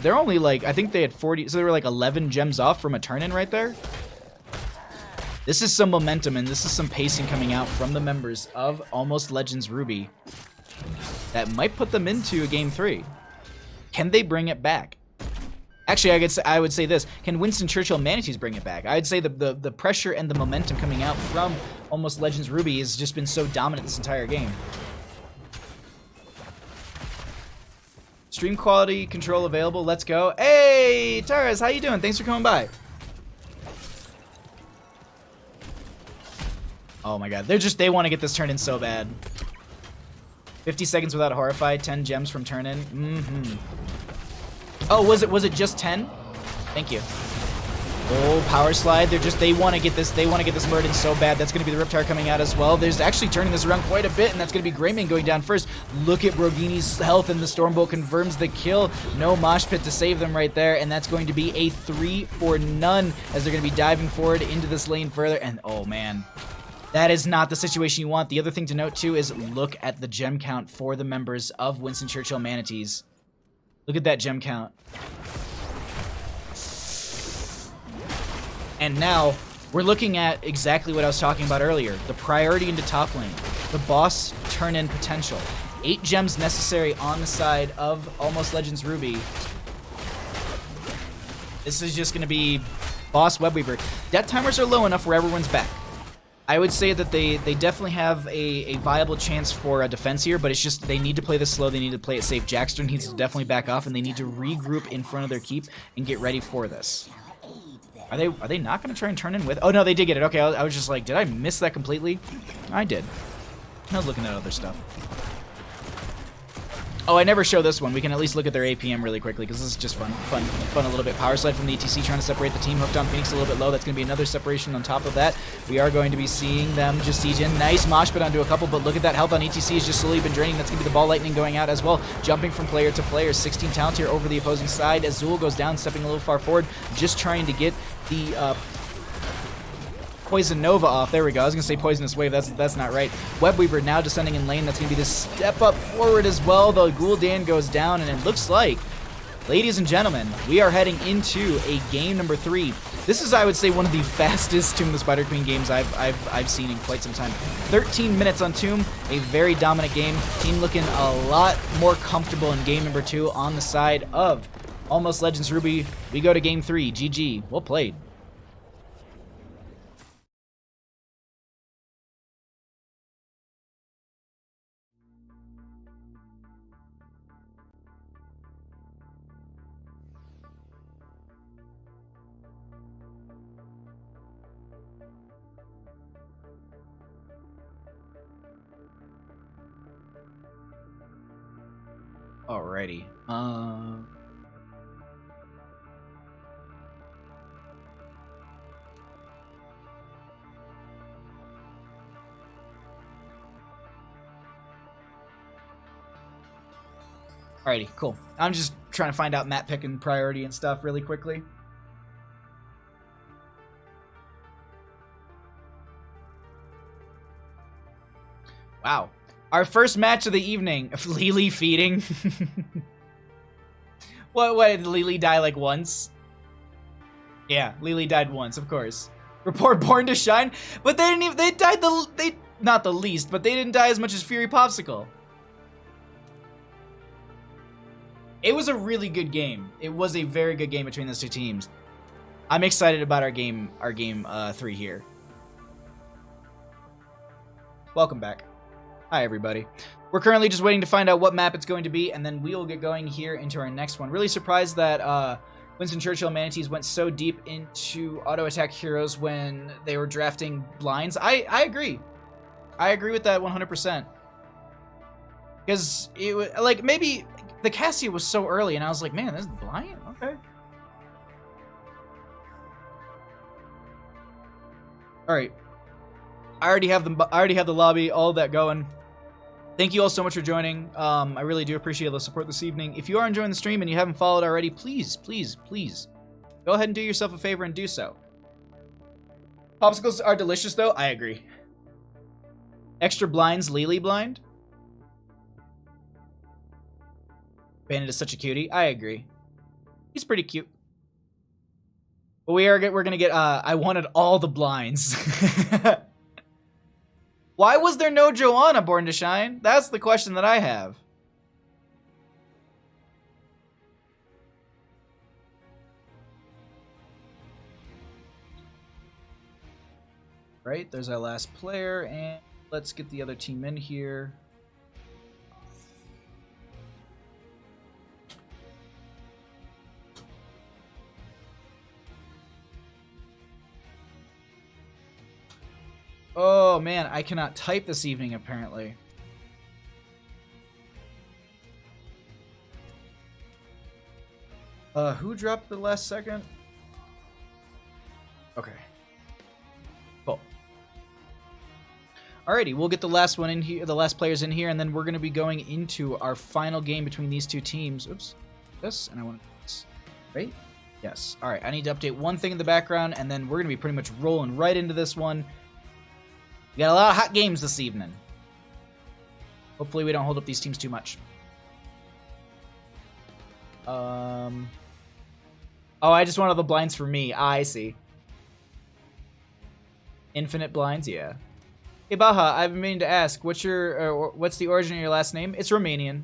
they're only like, I think they had 40, so they were like 11 gems off from a turn-in right there. This is some momentum and this is some pacing coming out from the members of Almost Legends Ruby that might put them into a game 3. Can they bring it back? Actually, I would say this. Can Winston, Churchill, Manatees bring it back? I'd say the pressure and the momentum coming out from Almost Legends Ruby has just been so dominant this entire game. Stream quality control available. Let's go. Hey, Taras, how you doing? Thanks for coming by. Oh my god, they want to get this turn in so bad. 50 seconds without a Horrify, 10 gems from turn in. Oh, was it just 10? Thank you. Oh, power slide. They want to get this Murden so bad. That's going to be the Riptide coming out as well. There's actually turning this around quite a bit, and that's going to be Greymane going down first. Look at Brogini's health, and the Stormbolt confirms the kill. No mosh pit to save them right there, and that's going to be a 3 for none as they're going to be diving forward into this lane further. And oh man, that is not the situation you want. The other thing to note too is look at the gem count for the members of Winston Churchill Manatees. Look at that gem count. And now, we're looking at exactly what I was talking about earlier. The priority into top lane. The boss turn-in potential. 8 gems necessary on the side of Almost Legends Ruby. This is just going to be boss Webweaver. Death timers are low enough where everyone's back. I would say that they definitely have a viable chance for a defense here, but it's just they need to play this slow, they need to play it safe. Jackster needs to definitely back off, and they need to regroup in front of their keep and get ready for this. Are they not going to try and turn in with... Oh, no, they did get it. Okay, I was just like, did I miss that completely? I did. I was looking at other stuff. Oh, I never show this one. We can at least look at their APM really quickly because this is just fun a little bit. Power slide from the ETC trying to separate the team. Hooked on Phoenix a little bit low. That's going to be another separation on top of that. We are going to be seeing them just siege in. Nice mosh pit onto a couple, but look at that health on ETC has just slowly been draining. That's going to be the ball lightning going out as well. Jumping from player to player. 16 talent here over the opposing side as Zul goes down, stepping a little far forward, just trying to get the Poison Nova off. There we go. I was going to say Poisonous Wave. That's not right. Webweaver now descending in lane. That's going to be the step up forward as well. The Gul'dan goes down, and it looks like, ladies and gentlemen, we are heading into a game number 3. This is, I would say, one of the fastest Tomb of the Spider Queen games I've seen in quite some time. 13 minutes on Tomb, a very dominant game. Team looking a lot more comfortable in game number 2 on the side of Almost Legends Ruby. We go to game 3. GG. Well played. Alrighty. Alrighty, cool. I'm just trying to find out map pick and priority and stuff really quickly. Wow. Our first match of the evening. Lily feeding. What, did Lily die like once? Yeah, Lily died once, of course. Report Born to Shine, but they didn't even, they died not the least, but they didn't die as much as Fury Popsicle. It was a really good game. It was a very good game between those two teams. I'm excited about our game 3 here. Welcome back. Hi, everybody. We're currently just waiting to find out what map it's going to be, and then we'll get going here into our next one. Really surprised that Winston Churchill Manatees went so deep into auto-attack heroes when they were drafting blinds. I agree. I agree with that 100%. Because, it was, like, maybe the Cassia was so early, and I was like, man, this is blind? Okay. Alright. I already have the lobby, all of that going. Thank you all so much for joining. I really do appreciate the support this evening. If you are enjoying the stream and you haven't followed already, please, please, please, go ahead and do yourself a favor and do so. Popsicles are delicious, though. I agree. Extra blinds, Lily blind. Bandit is such a cutie. I agree. He's pretty cute. But we're gonna get. I wanted all the blinds. Why was there no Joanna Born to Shine? That's the question that I have. Right, there's our last player, and let's get the other team in here. Oh man, I cannot type this evening apparently. Who dropped the last second? Okay. Cool. Alrighty, we'll get the last one in here, the last players in here, and then we're gonna be going into our final game between these two teams. Oops. This, and I want this. Right? Yes. Alright, I need to update one thing in the background, and then we're gonna be pretty much rolling right into this one. We got a lot of hot games this evening. Hopefully we don't hold up these teams too much. Oh, I just wanted the blinds for me. I see. Infinite blinds, yeah. Hey Baha, I've been meaning to ask, what's the origin of your last name? It's Romanian.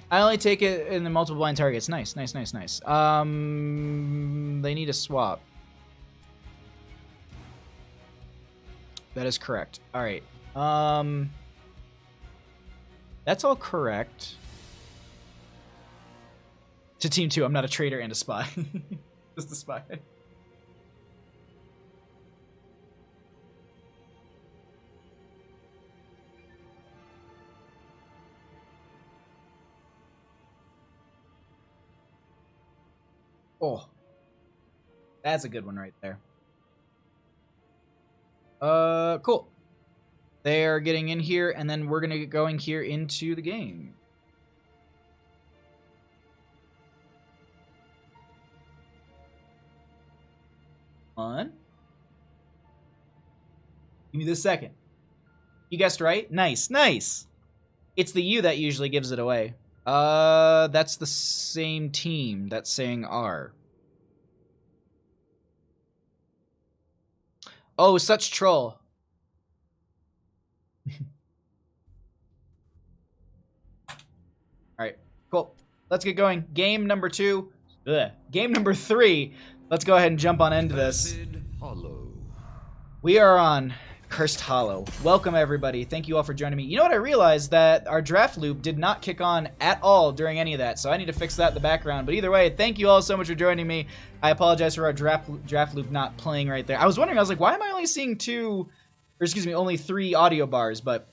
I only take it in the multiple blind targets. Nice, nice, nice, nice. They need a swap. That is correct. All right. That's all correct. To team 2, I'm not a traitor and a spy. Just a spy. Oh. That's a good one right there. Cool. They are getting in here, and then we're gonna get going here into the game. On. Give me this second. You guessed right. Nice, nice. It's the U that usually gives it away. That's the same team that's saying R. Oh, such troll. Alright, cool. Let's get going. Game number 2. Ugh. Game number 3. Let's go ahead and jump on into this. We are on Cursed Hollow. Welcome, everybody. Thank you all for joining me. You know what? I realized that our draft loop did not kick on at all during any of that, so I need to fix that in the background. But either way, thank you all so much for joining me. I apologize for our draft loop not playing right there. I was wondering, I was like, why am I only seeing only 3 audio bars? But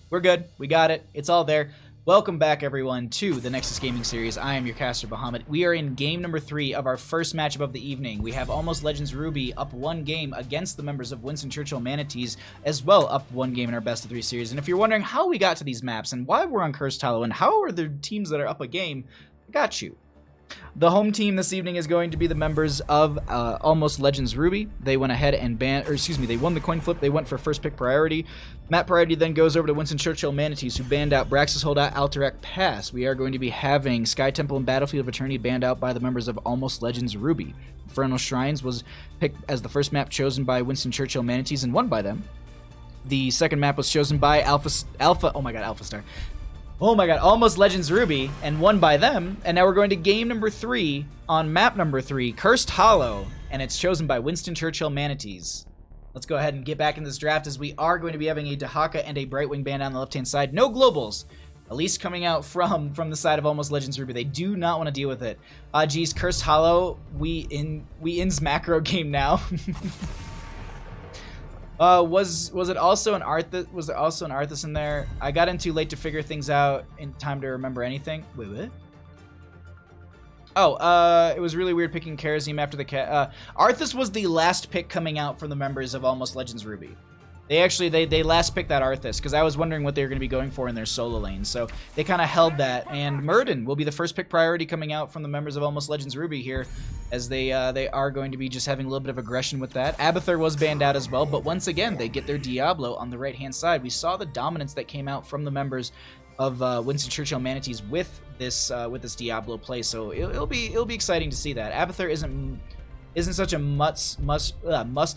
we're good. We got it. It's all there. Welcome back, everyone, to the Nexus Gaming Series. I am your caster, Bahamut. We are in game number 3 of our first matchup of the evening. We have Almost Legends Ruby up 1 game against the members of Winston, Churchill, Manatees, as well up 1 game in our best of 3 series. And if you're wondering how we got to these maps and why we're on Cursed Hollow and how are the teams that are up a game, I got you. The home team this evening is going to be the members of Almost Legends Ruby. They went ahead and they won the coin flip. They went for first pick priority. Map priority then goes over to Winston Churchill Manatees, who banned out Braxis Holdout, Alterac Pass. We are going to be having Sky Temple and Battlefield of Eternity banned out by the members of Almost Legends Ruby. Infernal Shrines was picked as the first map chosen by Winston Churchill Manatees and won by them. The second map was chosen by Alpha Star. Oh my god, Almost Legends Ruby, and won by them. And now we're going to game number 3 on map number 3, Cursed Hollow, and it's chosen by Winston Churchill Manatees. Let's go ahead and get back in this draft, as we are going to be having a Dahaka and a Brightwing band on the left-hand side. No globals, at least coming out from the side of Almost Legends Ruby. They do not want to deal with it. Geez, Cursed Hollow, we ins macro game now. Was it also an Arthas? Was there also an Arthas in there? I got in too late to figure things out in time to remember anything. Wait, what? Oh, it was really weird picking Karazim after the cat. Arthas was the last pick coming out from the members of Almost Legends Ruby. They last picked that Arthas because I was wondering what they were going to be going for in their solo lane. So they kind of held that, and Murden will be the first pick priority coming out from the members of Almost Legends Ruby here, as they are going to be just having a little bit of aggression with that. Abathur was banned out as well, but once again they get their Diablo on the right hand side. We saw the dominance that came out from the members of Winston Churchill Manatees with this Diablo play, so it'll be exciting to see that. Abathur isn't such a must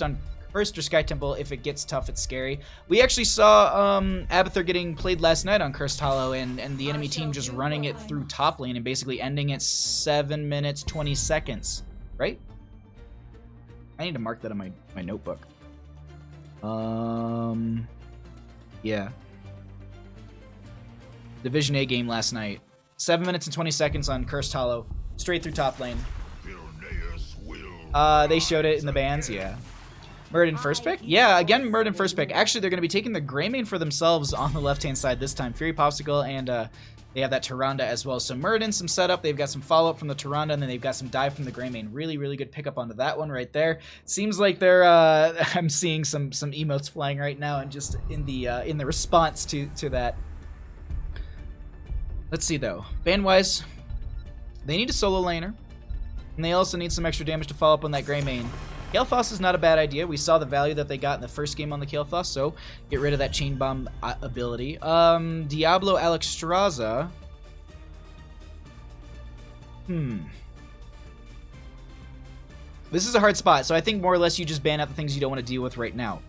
on Cursed or Sky Temple. If it gets tough, it's scary. We actually saw Abathur getting played last night on Cursed Hollow, and the enemy team just running it through top lane and basically ending at 7 minutes 20 seconds. Right? I need to mark that on my notebook. Yeah. Division A game last night. 7 minutes and 20 seconds on Cursed Hollow, straight through top lane. They showed it in the bans, yeah. Murden first pick? Yeah, again, Murden first pick. Actually, they're going to be taking the Greymane for themselves on the left-hand side this time. Fury Popsicle, and they have that Tyrande as well. So Murden, some setup. They've got some follow-up from the Tyrande, and then they've got some dive from the Greymane. Really, really good pickup onto that one right there. Seems like they're... I'm seeing some emotes flying right now, and just in the response to that. Let's see, though. Ban-wise, they need a solo laner, and they also need some extra damage to follow up on that Greymane. Kael'thas is not a bad idea. We saw the value that they got in the first game on the Kael'thas, so get rid of that Chain Bomb ability. Diablo Alexstrasza. This is a hard spot, so I think more or less you just ban out the things you don't want to deal with right now.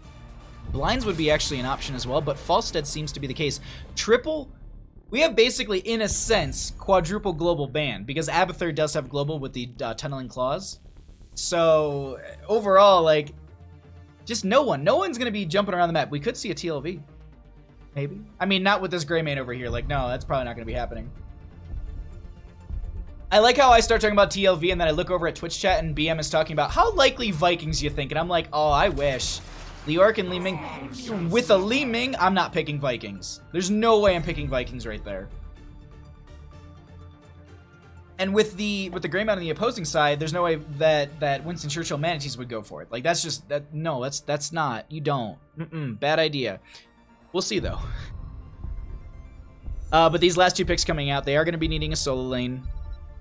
Blinds would be actually an option as well, but Falstead seems to be the case. Triple... We have basically, in a sense, quadruple global ban, because Abathur does have global with the Tunneling Claws. So, overall, like, just no one's going to be jumping around the map. We could see a TLV. Maybe. I mean, not with this Greymane over here. Like, no, that's probably not going to be happening. I like how I start talking about TLV, and then I look over at Twitch chat, and BM is talking about how likely Vikings you think. And I'm like, oh, I wish. Leoric and Li Ming. With a Li Ming, I'm not picking Vikings. There's no way I'm picking Vikings right there. And with the Greymane on the opposing side, there's no way that Winston Churchill Manatees would go for it. Like, that's just no, that's not. You don't. Bad idea. We'll see though. But these last two picks coming out, they are going to be needing a solo lane.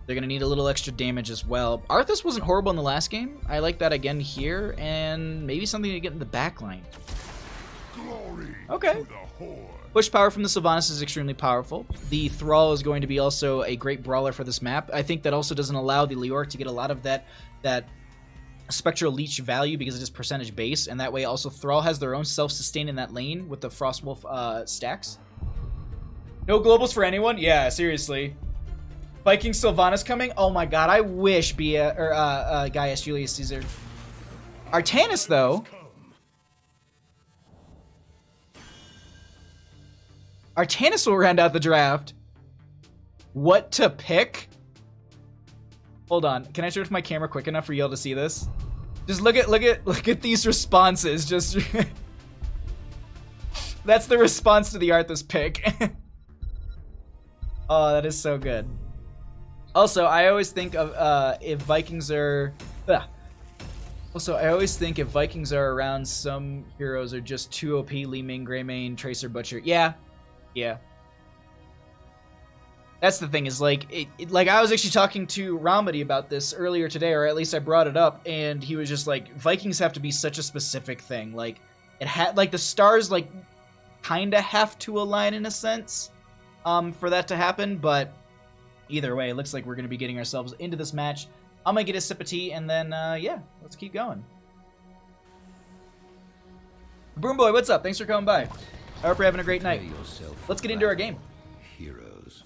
They're going to need a little extra damage as well. Arthas wasn't horrible in the last game. I like that again here, and maybe something to get in the back line. Okay. Push power from the Sylvanas is extremely powerful. The Thrall is going to be also a great brawler for this map. I think that also doesn't allow the Leoric to get a lot of that Spectral Leech value because it is percentage base, and that way also Thrall has their own self-sustain in that lane with the Frostwolf stacks. No globals for anyone? Yeah, seriously. Viking Sylvanas coming? Oh my god, I wish Gaius Julius Caesar. Artanis, though... Artanis will round out the draft. What to pick? Hold on. Can I turn off my camera quick enough for y'all to see this? Just look at these responses. Just that's the response to the Arthas pick. Oh, that is so good. Also, I always think of if Vikings are around, some heroes are just too OP. Li Ming, Greymane, Tracer, Butcher. Yeah. That's the thing, is like, like I was actually talking to Ramadi about this earlier today, or at least I brought it up, and he was just like, Vikings have to be such a specific thing. Like, like the stars like kind of have to align in a sense, for that to happen. But either way, it looks like we're gonna be getting ourselves into this match. I'm gonna get a sip of tea, and then yeah, let's keep going. Broom Boy, what's up? Thanks for coming by. I hope you're having a great night. Let's get into our game. Heroes.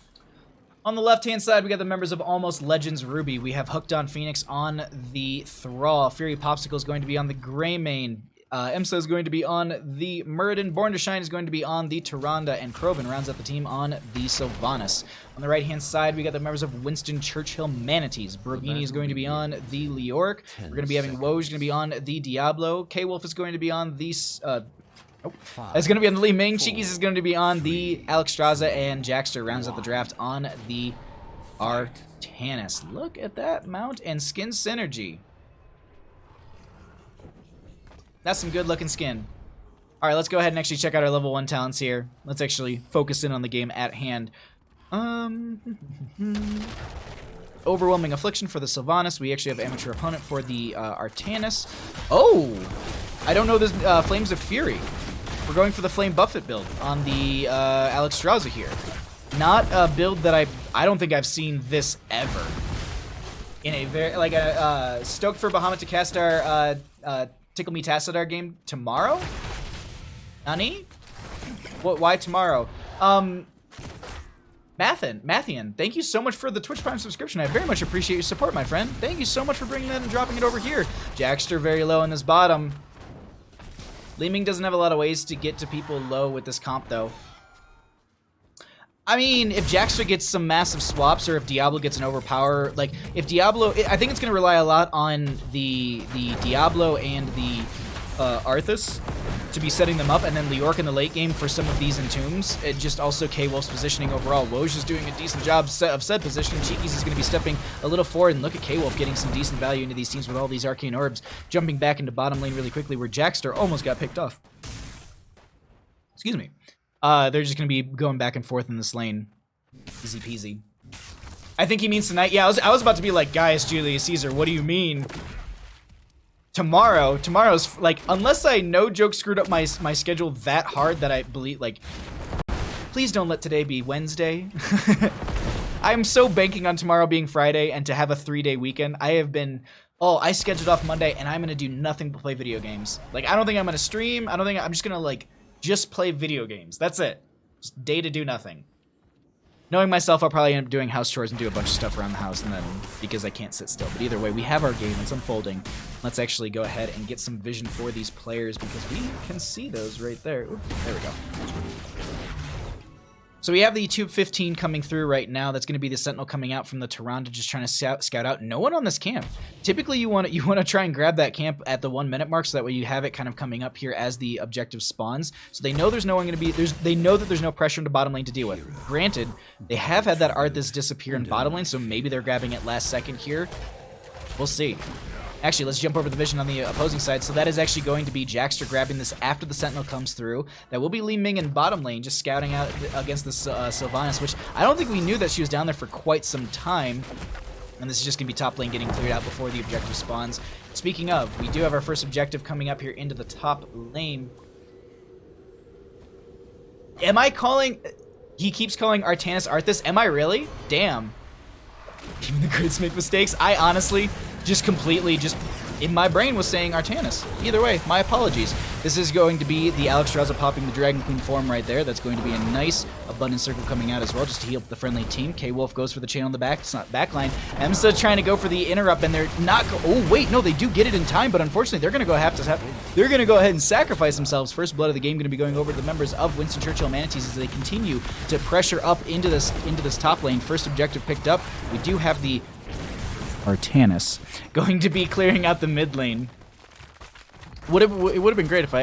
On the left-hand side, we got the members of Almost Legends Ruby. We have Hooked on Phoenix on the Thrall. Fury Popsicle is going to be on the Greymane. Emsa is going to be on the Muradin. Born to Shine is going to be on the Tyrande. And Krovan rounds out the team on the Sylvanas. On the right-hand side, we got the members of Winston Churchill Manatees. Brogini is going to be on the Leoric. We're going to be having Woj going to be on the Diablo. K-Wolf is going to be on the... It's going to be on the Li Ming. Cheekies is going to be on the Alexstrasza, and Jackster rounds out the draft on the Artanis. Look at that mount and skin synergy. That's some good looking skin. All right, let's go ahead and actually check out our level 1 talents here. Let's actually focus in on the game at hand. Overwhelming Affliction for the Sylvanas. We actually have Amateur Opponent for the Artanis. Oh! I don't know this Flames of Fury. We're going for the Flame Buffet build on the Alexstrasza here. Not a build that I don't think I've seen this ever. In a very, like a stoked for Bahamut to cast our Tickle Me Tassadar game tomorrow? Nani? What? Why tomorrow? Mathian, thank you so much for the Twitch Prime subscription. I very much appreciate your support, my friend. Thank you so much for bringing that and dropping it over here. Jackster very low in this bottom. Li Ming doesn't have a lot of ways to get to people low with this comp, though. I mean, if Jackster gets some massive swaps, or if Diablo gets an overpower, like if Diablo, I think it's going to rely a lot on the Diablo and the Arthas to be setting them up, and then Leoric in the late game for some of these entombs. It just also K-Wolf's positioning overall. Woj is doing a decent job of said position. Cheekies is going to be stepping a little forward, and look at K-Wolf getting some decent value into these teams with all these arcane orbs, jumping back into bottom lane really quickly where Jackster almost got picked off. Excuse me. They're just going to be going back and forth in this lane. Easy peasy. I think he means tonight. Yeah, I was about to be like, guys, Julius Caesar, what do you mean? Tomorrow's, like, unless I no joke screwed up my schedule that hard that I believe, like, please don't let today be Wednesday. I'm so banking on tomorrow being Friday and to have a 3-day weekend. I scheduled off Monday and I'm going to do nothing but play video games. Like, I don't think I'm going to stream. I'm just going to, like, just play video games. That's it. Just day to do nothing. Knowing myself, I'll probably end up doing house chores and do a bunch of stuff around the house, and then because I can't sit still. But either way, we have our game. It's unfolding. Let's actually go ahead and get some vision for these players because we can see those right there. Ooh, there we go. So we have the Tube 15 coming through right now. That's going to be the Sentinel coming out from the Tyrande, just trying to scout out. No one on this camp. Typically, you want to try and grab that camp at the 1 minute mark, so that way you have it kind of coming up here as the objective spawns. So they know there's no one going to be. They know that there's no pressure into bottom lane to deal with. Granted, they have had that Arthas disappear in bottom lane, so maybe they're grabbing it last second here. We'll see. Actually, let's jump over the vision on the opposing side. So that is actually going to be Jackster grabbing this after the Sentinel comes through. That will be Li Ming in bottom lane, just scouting out against this Sylvanas, which I don't think we knew that she was down there for quite some time. And this is just going to be top lane getting cleared out before the objective spawns. Speaking of, we do have our first objective coming up here into the top lane. Am I calling... He keeps calling Artanis Arthas. Am I really? Damn. Even the grids make mistakes. I honestly... just completely, in my brain was saying Artanis. Either way, my apologies. This is going to be the Alexstrasza popping the Dragon Queen form right there. That's going to be a nice Abundant Circle coming out as well, just to heal up the friendly team. K-Wolf goes for the chain on the back. It's not backline. Emsa trying to go for the interrupt, and they're not. Oh wait, no, they do get it in time, but unfortunately, they're going to go they're going to go ahead and sacrifice themselves. First blood of the game going to be going over to the members of Winston, Churchill, Manatees as they continue to pressure up into this top lane. First objective picked up. We do have the Artanis going to be clearing out the mid lane. It would have been great if I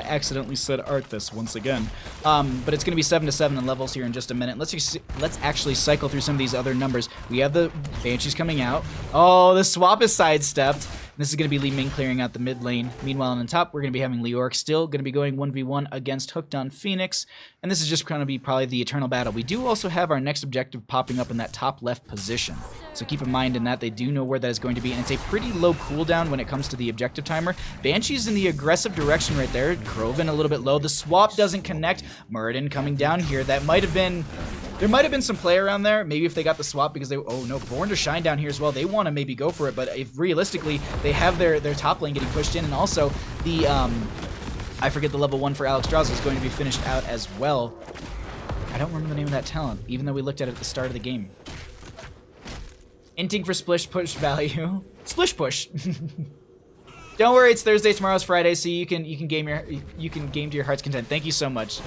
accidentally said Arthas once again. But it's going to be 7-7 in levels here in just a minute. Let's actually cycle through some of these other numbers. We have the Banshees coming out. Oh, the swap is sidestepped. This is going to be Li Ming clearing out the mid lane. Meanwhile, on the top, we're going to be having Leoric still going to be going 1v1 against Hooked on Phoenix. And this is just going to be probably the eternal battle. We do also have our next objective popping up in that top left position. So keep in mind in that they do know where that is going to be. And it's a pretty low cooldown when it comes to the objective timer. Banshee's in the aggressive direction right there. Krovan a little bit low. The swap doesn't connect. Muradin coming down here. That might have been... There might have been some play around there, maybe if they got the swap because they... Oh no, Born to Shine down here as well. They want to maybe go for it, but if realistically, they have their top lane getting pushed in, and also the... I forget the level 1 for Alexstrasza is going to be finished out as well. I don't remember the name of that talent, even though we looked at it at the start of the game. Inting for Splish Push value. Splish Push! Don't worry, it's Thursday, tomorrow's Friday, so you can game to your heart's content. Thank you so much.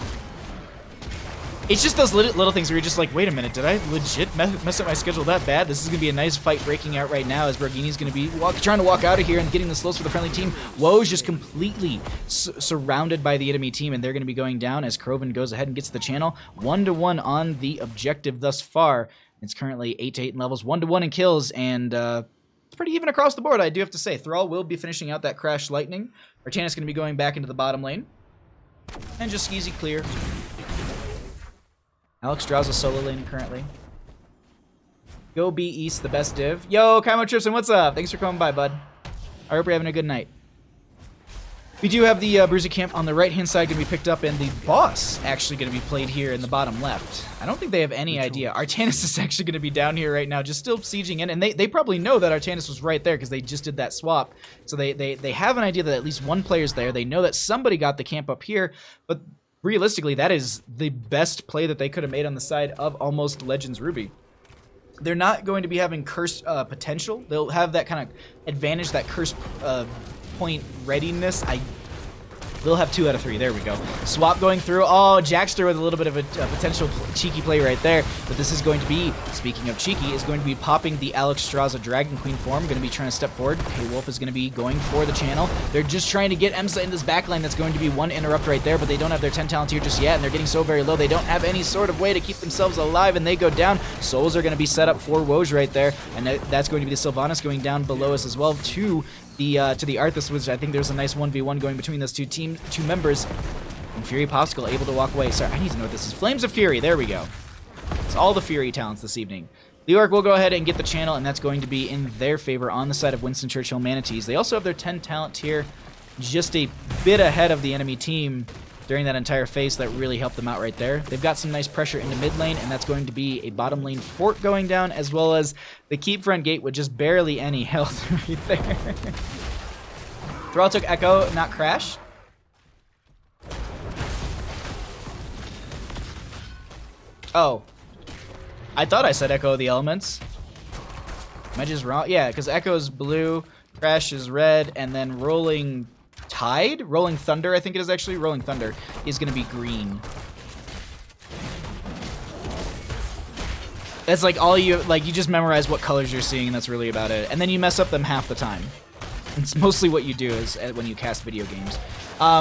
It's just those little things where you're just like, wait a minute, did I legit mess up my schedule that bad? This is going to be a nice fight breaking out right now as Borghini's going to be trying to walk out of here and getting the slows for the friendly team. Woe's just completely surrounded by the enemy team, and they're going to be going down as Krovan goes ahead and gets the channel. 1-1 on the objective thus far. It's currently 8-8 in levels, 1-1 in kills, and it's pretty even across the board, I do have to say. Thrall will be finishing out that Crash Lightning. Artanis going to be going back into the bottom lane. And just easy clear. Alex draws a solo lane currently. Go B East, the best div. Yo, Kaimo Tripson, what's up? Thanks for coming by, bud. I hope you're having a good night. We do have the Bruiser Camp on the right-hand side going to be picked up, and the boss actually going to be played here in the bottom left. I don't think they have any idea. Artanis is actually going to be down here right now, just still sieging in, and they probably know that Artanis was right there because they just did that swap. So they have an idea that at least one player's there. They know that somebody got the camp up here, but realistically, that is the best play that they could have made on the side of almost Legends Ruby. They're not going to be having curse potential. They'll have that kind of advantage, that curse point readiness. They'll have 2 out of 3. There we go. Swap going through. Oh, Jackster with a little bit of a potential cheeky play right there. But this is going to be, speaking of cheeky, is going to be popping the Alex Straza Dragon Queen form. Going to be trying to step forward. K-Wolf is going to be going for the channel. They're just trying to get Emsa in this backline. That's going to be one interrupt right there, but they don't have their 10 talent here just yet, and they're getting so very low. They don't have any sort of way to keep themselves alive, and they go down. Souls are going to be set up for Woj right there, and that's going to be the Sylvanas going down below us as well, to the Arthas, which I think there's a nice 1v1 going between those two members. And Fury Popsicle able to walk away. Sorry, I need to know what this is. Flames of Fury, there we go. It's all the Fury talents this evening. Leoric will go ahead and get the channel, and that's going to be in their favor on the side of Winston, Churchill, Manatees. They also have their 10 talent tier just a bit ahead of the enemy team during that entire phase. That really helped them out right there. They've got some nice pressure into mid lane, and that's going to be a bottom lane fort going down, as well as the keep front gate with just barely any health right there. Thrall took Echo, not Crash. Oh. I thought I said Echo of the Elements. Am I just wrong? Yeah, because Echo is blue, Crash is red, and then Rolling Tide? Rolling Thunder, I think it is actually. Rolling Thunder is going to be green. That's like all you, like you just memorize what colors you're seeing, and that's really about it. And then you mess up them half the time. It's mostly what you do is when you cast video games.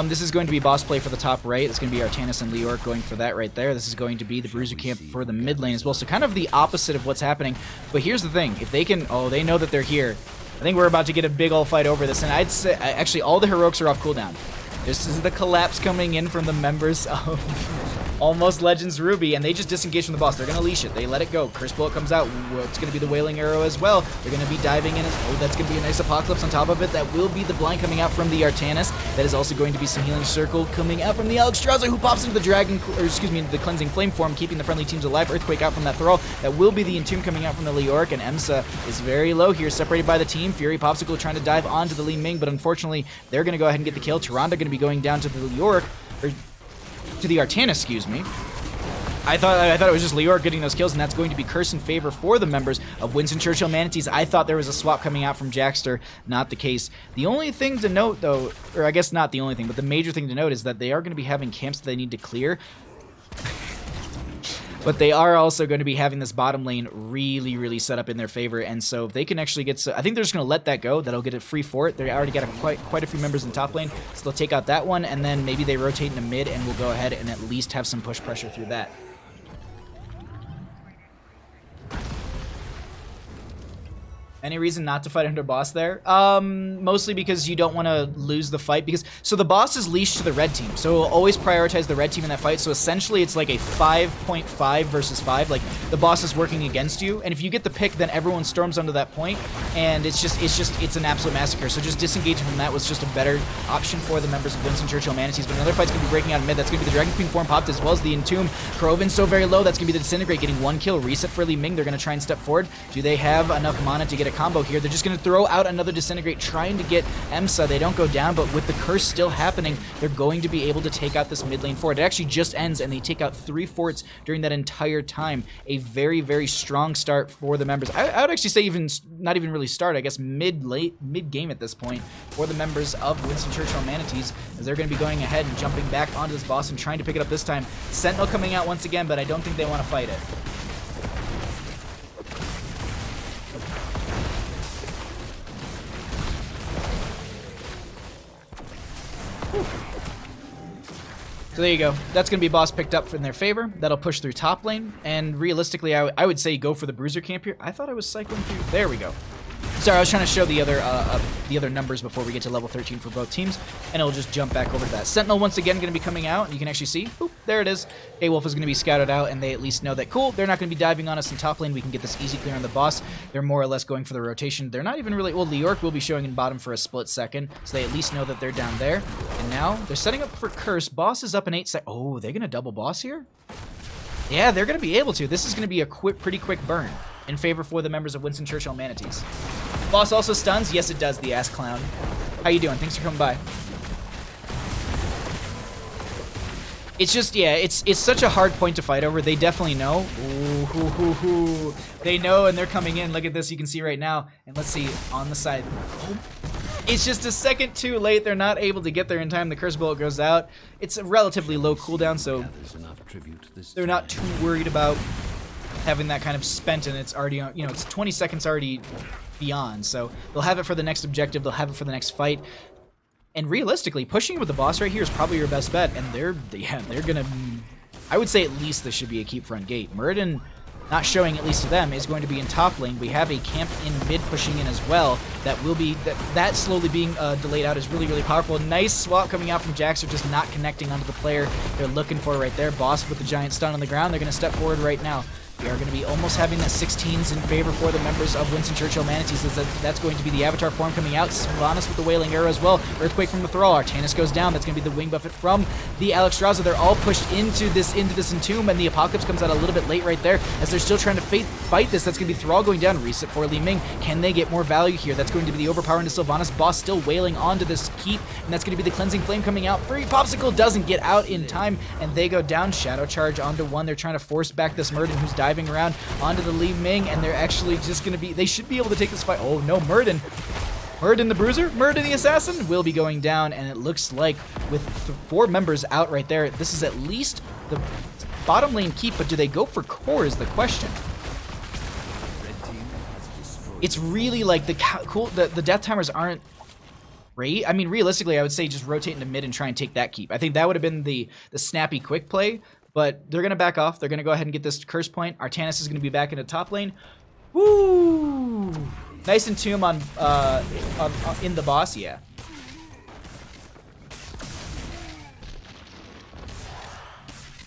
This is going to be boss play for the top right. It's going to be Artanis and Leoric going for that right there. This is going to be the Bruiser Camp for the mid lane as well. So kind of the opposite of what's happening. But here's the thing. If they can... Oh, they know that they're here. I think we're about to get a big old fight over this. And I'd say... Actually, all the heroics are off cooldown. This is the collapse coming in from the members of Almost Legends Ruby, and they just disengage from the boss. They're going to leash it. They let it go. Curse Bullet comes out. It's going to be the Wailing Arrow as well. They're going to be diving in. Oh, that's going to be a nice Apocalypse on top of it. That will be the blind coming out from the Artanis. That is also going to be some Healing Circle coming out from the Alex Straza, who pops into the Dragon, or excuse me, the Cleansing Flame form, keeping the friendly teams alive. Earthquake out from that Thrall. That will be the Entomb coming out from the Leoric, and Emsa is very low here, separated by the team. Fury Popsicle trying to dive onto the Li Ming, but unfortunately, they're going to go ahead and get the kill. Tyrande going to be going down to the Leoric, or to the Artanis, excuse me. I thought it was just Leoric getting those kills, and that's going to be curse in favor for the members of Winston, Churchill, Manatees. I thought there was a swap coming out from Jackster. Not the case. The only thing to note, though, or I guess not the only thing, but the major thing to note is that they are going to be having camps that they need to clear. But they are also going to be having this bottom lane really, really set up in their favor, and so if they can actually get... I think they're just going to let that go. That'll get a free fort. They already got quite a few members in top lane, so they'll take out that one, and then maybe they rotate into mid, and we'll go ahead and at least have some push pressure through that. Any reason not to fight under boss there? Mostly because you don't want to lose the fight. So the boss is leashed to the red team, so always prioritize the red team in that fight. So essentially, it's like a 5.5 versus 5. Like the boss is working against you, and if you get the pick, then everyone storms onto that point, and it's an absolute massacre. So just disengaging from that was just a better option for the members of Winston, Churchill, Manatees. But another fight's gonna be breaking out in mid. That's gonna be the Dragon Queen form popped as well as the Entomb. Krovan so very low. That's gonna be the Disintegrate getting one kill. Reset for Li Ming. They're gonna try and step forward. Do they have enough mana to get a combo here? They're just going to throw out another Disintegrate, trying to get Emsa. They don't go down, but with the curse still happening, they're going to be able to take out this mid lane fort. It actually just ends, and they take out 3 forts during that entire time. A very, very strong start for the members. I would actually say even not even really start, I guess mid game at this point for the members of Winston, Churchill, Manatees, as they're going to be going ahead and jumping back onto this boss and trying to pick it up this time. Sentinel coming out once again, but I don't think they want to fight it. So there you go. That's going to be boss picked up in their favor. That'll push through top lane. And realistically, I would say go for the Bruiser Camp here. I thought I was cycling through. There we go. Sorry, I was trying to show the other numbers before we get to level 13 for both teams, and it'll just jump back over to that. Sentinel once again going to be coming out, and you can actually see, boop, there it is. A-Wolf is going to be scouted out, and they at least know that, cool, they're not going to be diving on us in top lane. We can get this easy clear on the boss. They're more or less going for the rotation. They're not even really, well, Leorc will be showing in bottom for a split second, so they at least know that they're down there. And now they're setting up for Curse. Boss is up in 8 seconds. Oh, they're going to double boss here? Yeah, they're going to be able to. This is going to be a pretty quick burn in favor for the members of Winston, Churchill, Manatees. Boss also stuns? Yes, it does, the ass clown. How you doing? Thanks for coming by. It's just, yeah, it's such a hard point to fight over. They definitely know. Ooh, They know, and they're coming in. Look at this. You can see right now. And let's see, on the side. Oh. It's just a second too late. They're not able to get there in time. The curse bullet goes out. It's a relatively low cooldown, so they're not too worried about having that kind of spent, and it's already, you know, it's 20 seconds already beyond, so they'll have it for the next objective, they'll have it for the next fight, and realistically, pushing with the boss right here is probably your best bet, and they're gonna, I would say at least this should be a keep front gate. Muradin, not showing at least to them, is going to be in top lane. We have a camp in mid pushing in as well. That will be, that slowly being delayed out is really, really powerful. Nice swap coming out from Jax. They're just not connecting onto the player they're looking for right there. Boss with the giant stun on the ground. They're going to step forward right now. We are going to be almost having that 16s in favor for the members of Winston Churchill Manatees. That's going to be the avatar form coming out. Sylvanas with the Wailing Arrow as well. Earthquake from the Thrall. Artanis goes down. That's going to be the wing buffet from the Alexstrasza. They're all pushed into this Entomb, and the Apocalypse comes out a little bit late right there as they're still trying to fight this. That's going to be Thrall going down. Reset for Li Ming. Can they get more value here? That's going to be the overpower into Sylvanas. Boss still wailing onto this keep, and that's going to be the Cleansing Flame coming out. Free Popsicle doesn't get out in time, and they go down. Shadow Charge onto one. They're trying to force back this Muradin who's diving around onto the Li Ming, and they're actually just going to be, they should be able to take this fight. Oh no, Muradin the Bruiser, Muradin the Assassin will be going down, and it looks like with 4 members out right there, this is at least the bottom lane keep, but do they go for core is the question. It's really like the death timers aren't great. I mean, realistically, I would say just rotate into mid and try and take that keep. I think that would have been the snappy quick play, but they're going to back off. They're going to go ahead and get this curse point. Artanis is going to be back into top lane. Woo! Nice Entomb on in the boss, yeah.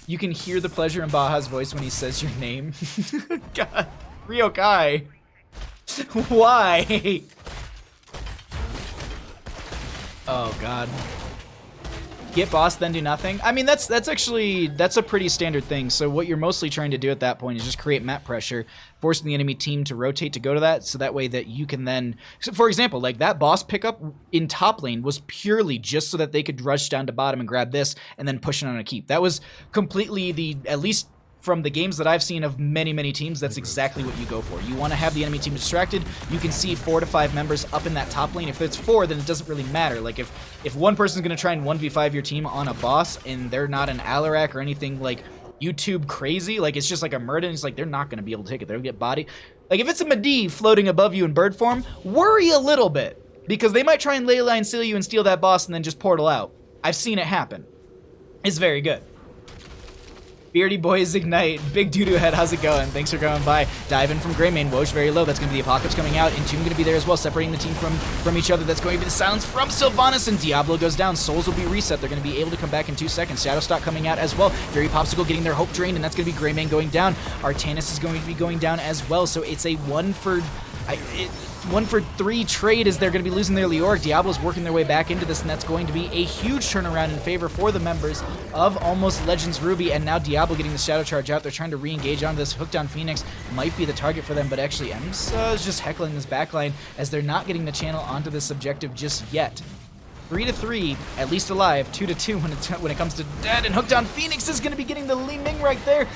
You can hear the pleasure in Baja's voice when he says your name. God, Ryokai. Why? Oh God. Get boss, then do nothing. I mean, that's a pretty standard thing. So what you're mostly trying to do at that point is just create map pressure, forcing the enemy team to rotate to go to that, so that way that you can then, so for example, like that boss pickup in top lane was purely just so that they could rush down to bottom and grab this and then push it on a keep. That was completely at least from the games that I've seen of many, many teams, that's exactly what you go for. You want to have the enemy team distracted. You can see 4 to 5 members up in that top lane. If it's 4, then it doesn't really matter. Like if one person's going to try and 1v5 your team on a boss and they're not an Alarak or anything like YouTube crazy, like it's just like a Muradin, it's like they're not going to be able to take it. They'll get body. Like if it's a Medivh floating above you in bird form, worry a little bit, because they might try and ley line seal you and steal that boss and then just portal out. I've seen it happen. It's very good. Beardy Boys Ignite, Big Doo-Doo Head, how's it going? Thanks for coming by. Dive in from Greymane, Woj very low, that's going to be the Apocalypse coming out, Entomb going to be there as well, separating the team from each other. That's going to be the silence from Sylvanas, and Diablo goes down. Souls will be reset, they're going to be able to come back in 2 seconds. Shadowstock coming out as well, Fairy Popsicle getting their hope drained, and that's going to be Greymane going down. Artanis is going to be going down as well, so it's a 1 for 3 trade as they're going to be losing their Leorc. Diablo's working their way back into this, and that's going to be a huge turnaround in favor for the members of Almost Legends Ruby, and now Diablo getting the Shadow Charge out. They're trying to re-engage on this. Hooked on Phoenix might be the target for them, but actually Emsa is just heckling this backline as they're not getting the channel onto this objective just yet. 3 to 3, at least alive. 2 to 2 when it comes to dead. And Hooked on Phoenix is going to be getting the Li Ming right there.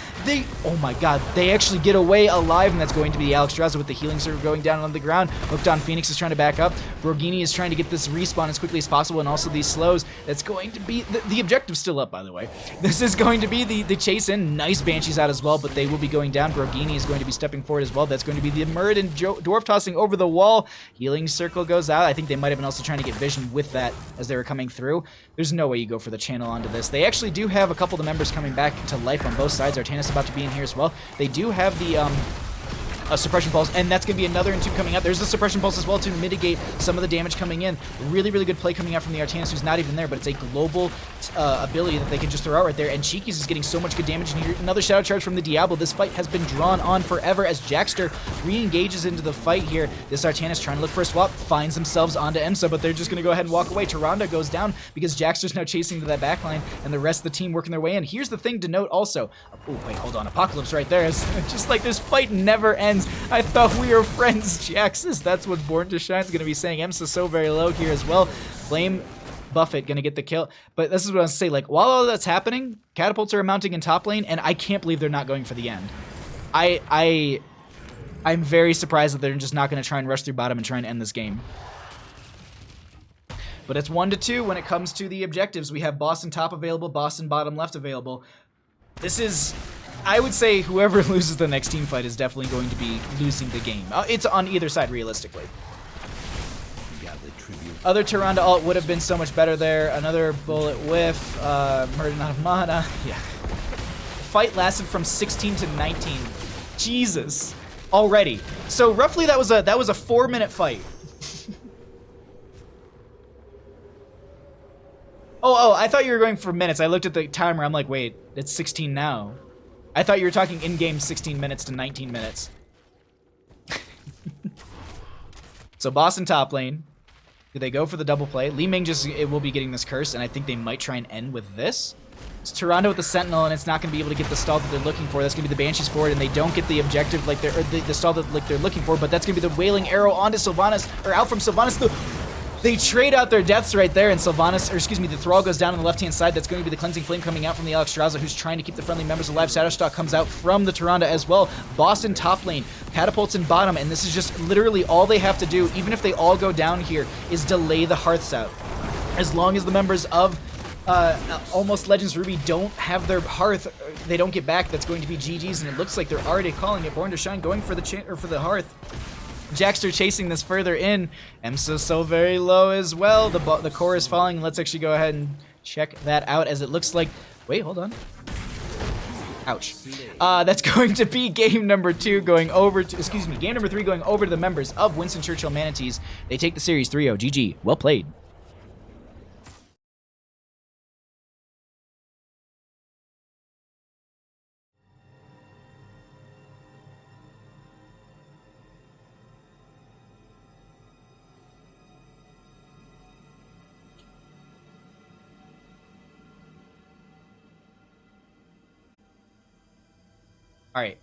Oh my God, they actually get away alive, and that's going to be the Alexstrasza with the healing server going down on the ground. Hooked on Phoenix is trying to back up. Brogini is trying to get this respawn as quickly as possible, and also these slows. That's going to be the objective's still up, by the way. This is going to be the chase in. Nice Banshees out as well, but they will be going down. Brogini is going to be stepping forward as well. That's going to be the Muradin Dwarf tossing over the wall. Healing circle goes out. I think they might have been also trying to get vision with that as they were coming through. There's no way you go for the channel onto this. They actually do have a couple of the members coming back to life on both sides. Artanis about to be in here as well. They do have the suppression pulse, and that's going to be another Entomb coming out. There's the suppression pulse as well to mitigate some of the damage coming in. Really, really good play coming out from the Artanis, who's not even there, but it's a global ability that they can just throw out right there, and Cheeky's is getting so much good damage in here. Another Shadow Charge from the Diablo. This fight has been drawn on forever as Jackster re-engages into the fight here. This Artanis trying to look for a swap, finds themselves onto Emsa, but they're just going to go ahead and walk away. Tyrande goes down because Jackster's now chasing to that backline, and the rest of the team working their way in. Here's the thing to note also. Oh, wait, hold on. Apocalypse right there. It's just like this fight never ends. I thought we were friends, Jaxus. That's what Born to Shine's going to be saying. Emsa so very low here as well. Flame Buffett gonna get the kill. But this is what I was saying, like, while all that's happening, catapults are mounting in top lane, and I can't believe they're not going for the end. I'm very surprised that they're just not gonna try and rush through bottom and try and end this game. But it's 1-2 when it comes to the objectives. We have Boston top available, Boston bottom left available. This is, I would say whoever loses the next team fight is definitely going to be losing the game. It's on either side realistically. Other Tyrande ult would have been so much better there. Another bullet whiff, murder not of mana. Yeah. The fight lasted from 16 to 19. Jesus. Already. So roughly that was a 4-minute fight. Oh, I thought you were going for minutes. I looked at the timer. I'm like, wait, it's 16 now. I thought you were talking in-game 16 minutes to 19 minutes. So Boston top lane. Do they go for the double play? Li Ming it will be getting this curse, and I think they might try and end with this. It's Tyrande with the Sentinel, and it's not going to be able to get the stall that they're looking for. That's going to be the Banshees forward, and they don't get the objective like the stall that they're looking for, but that's going to be the Wailing Arrow onto Sylvanas, or out from Sylvanas. They trade out their deaths right there, and Sylvanas, or excuse me, the Thrall goes down on the left-hand side. That's going to be the Cleansing Flame coming out from the Alexstrasza, who's trying to keep the friendly members alive. Shadowstalk comes out from the Tyrande as well. Boston top lane, catapults in bottom, and this is just literally all they have to do, even if they all go down here, is delay the Hearths out. As long as the members of Almost Legends Ruby don't have their Hearth, they don't get back, that's going to be GG's, and it looks like they're already calling it. Born to Shine going for the Hearth. Jackster chasing this further in. Emsa so very low as well. The core is falling. Let's actually go ahead and check that out as it looks like... Wait, hold on. Ouch. That's going to be game number 2 going over to... Excuse me, game number 3 going over to the members of Winston Churchill Manatees. They take the series 3-0. GG. Well played. All right,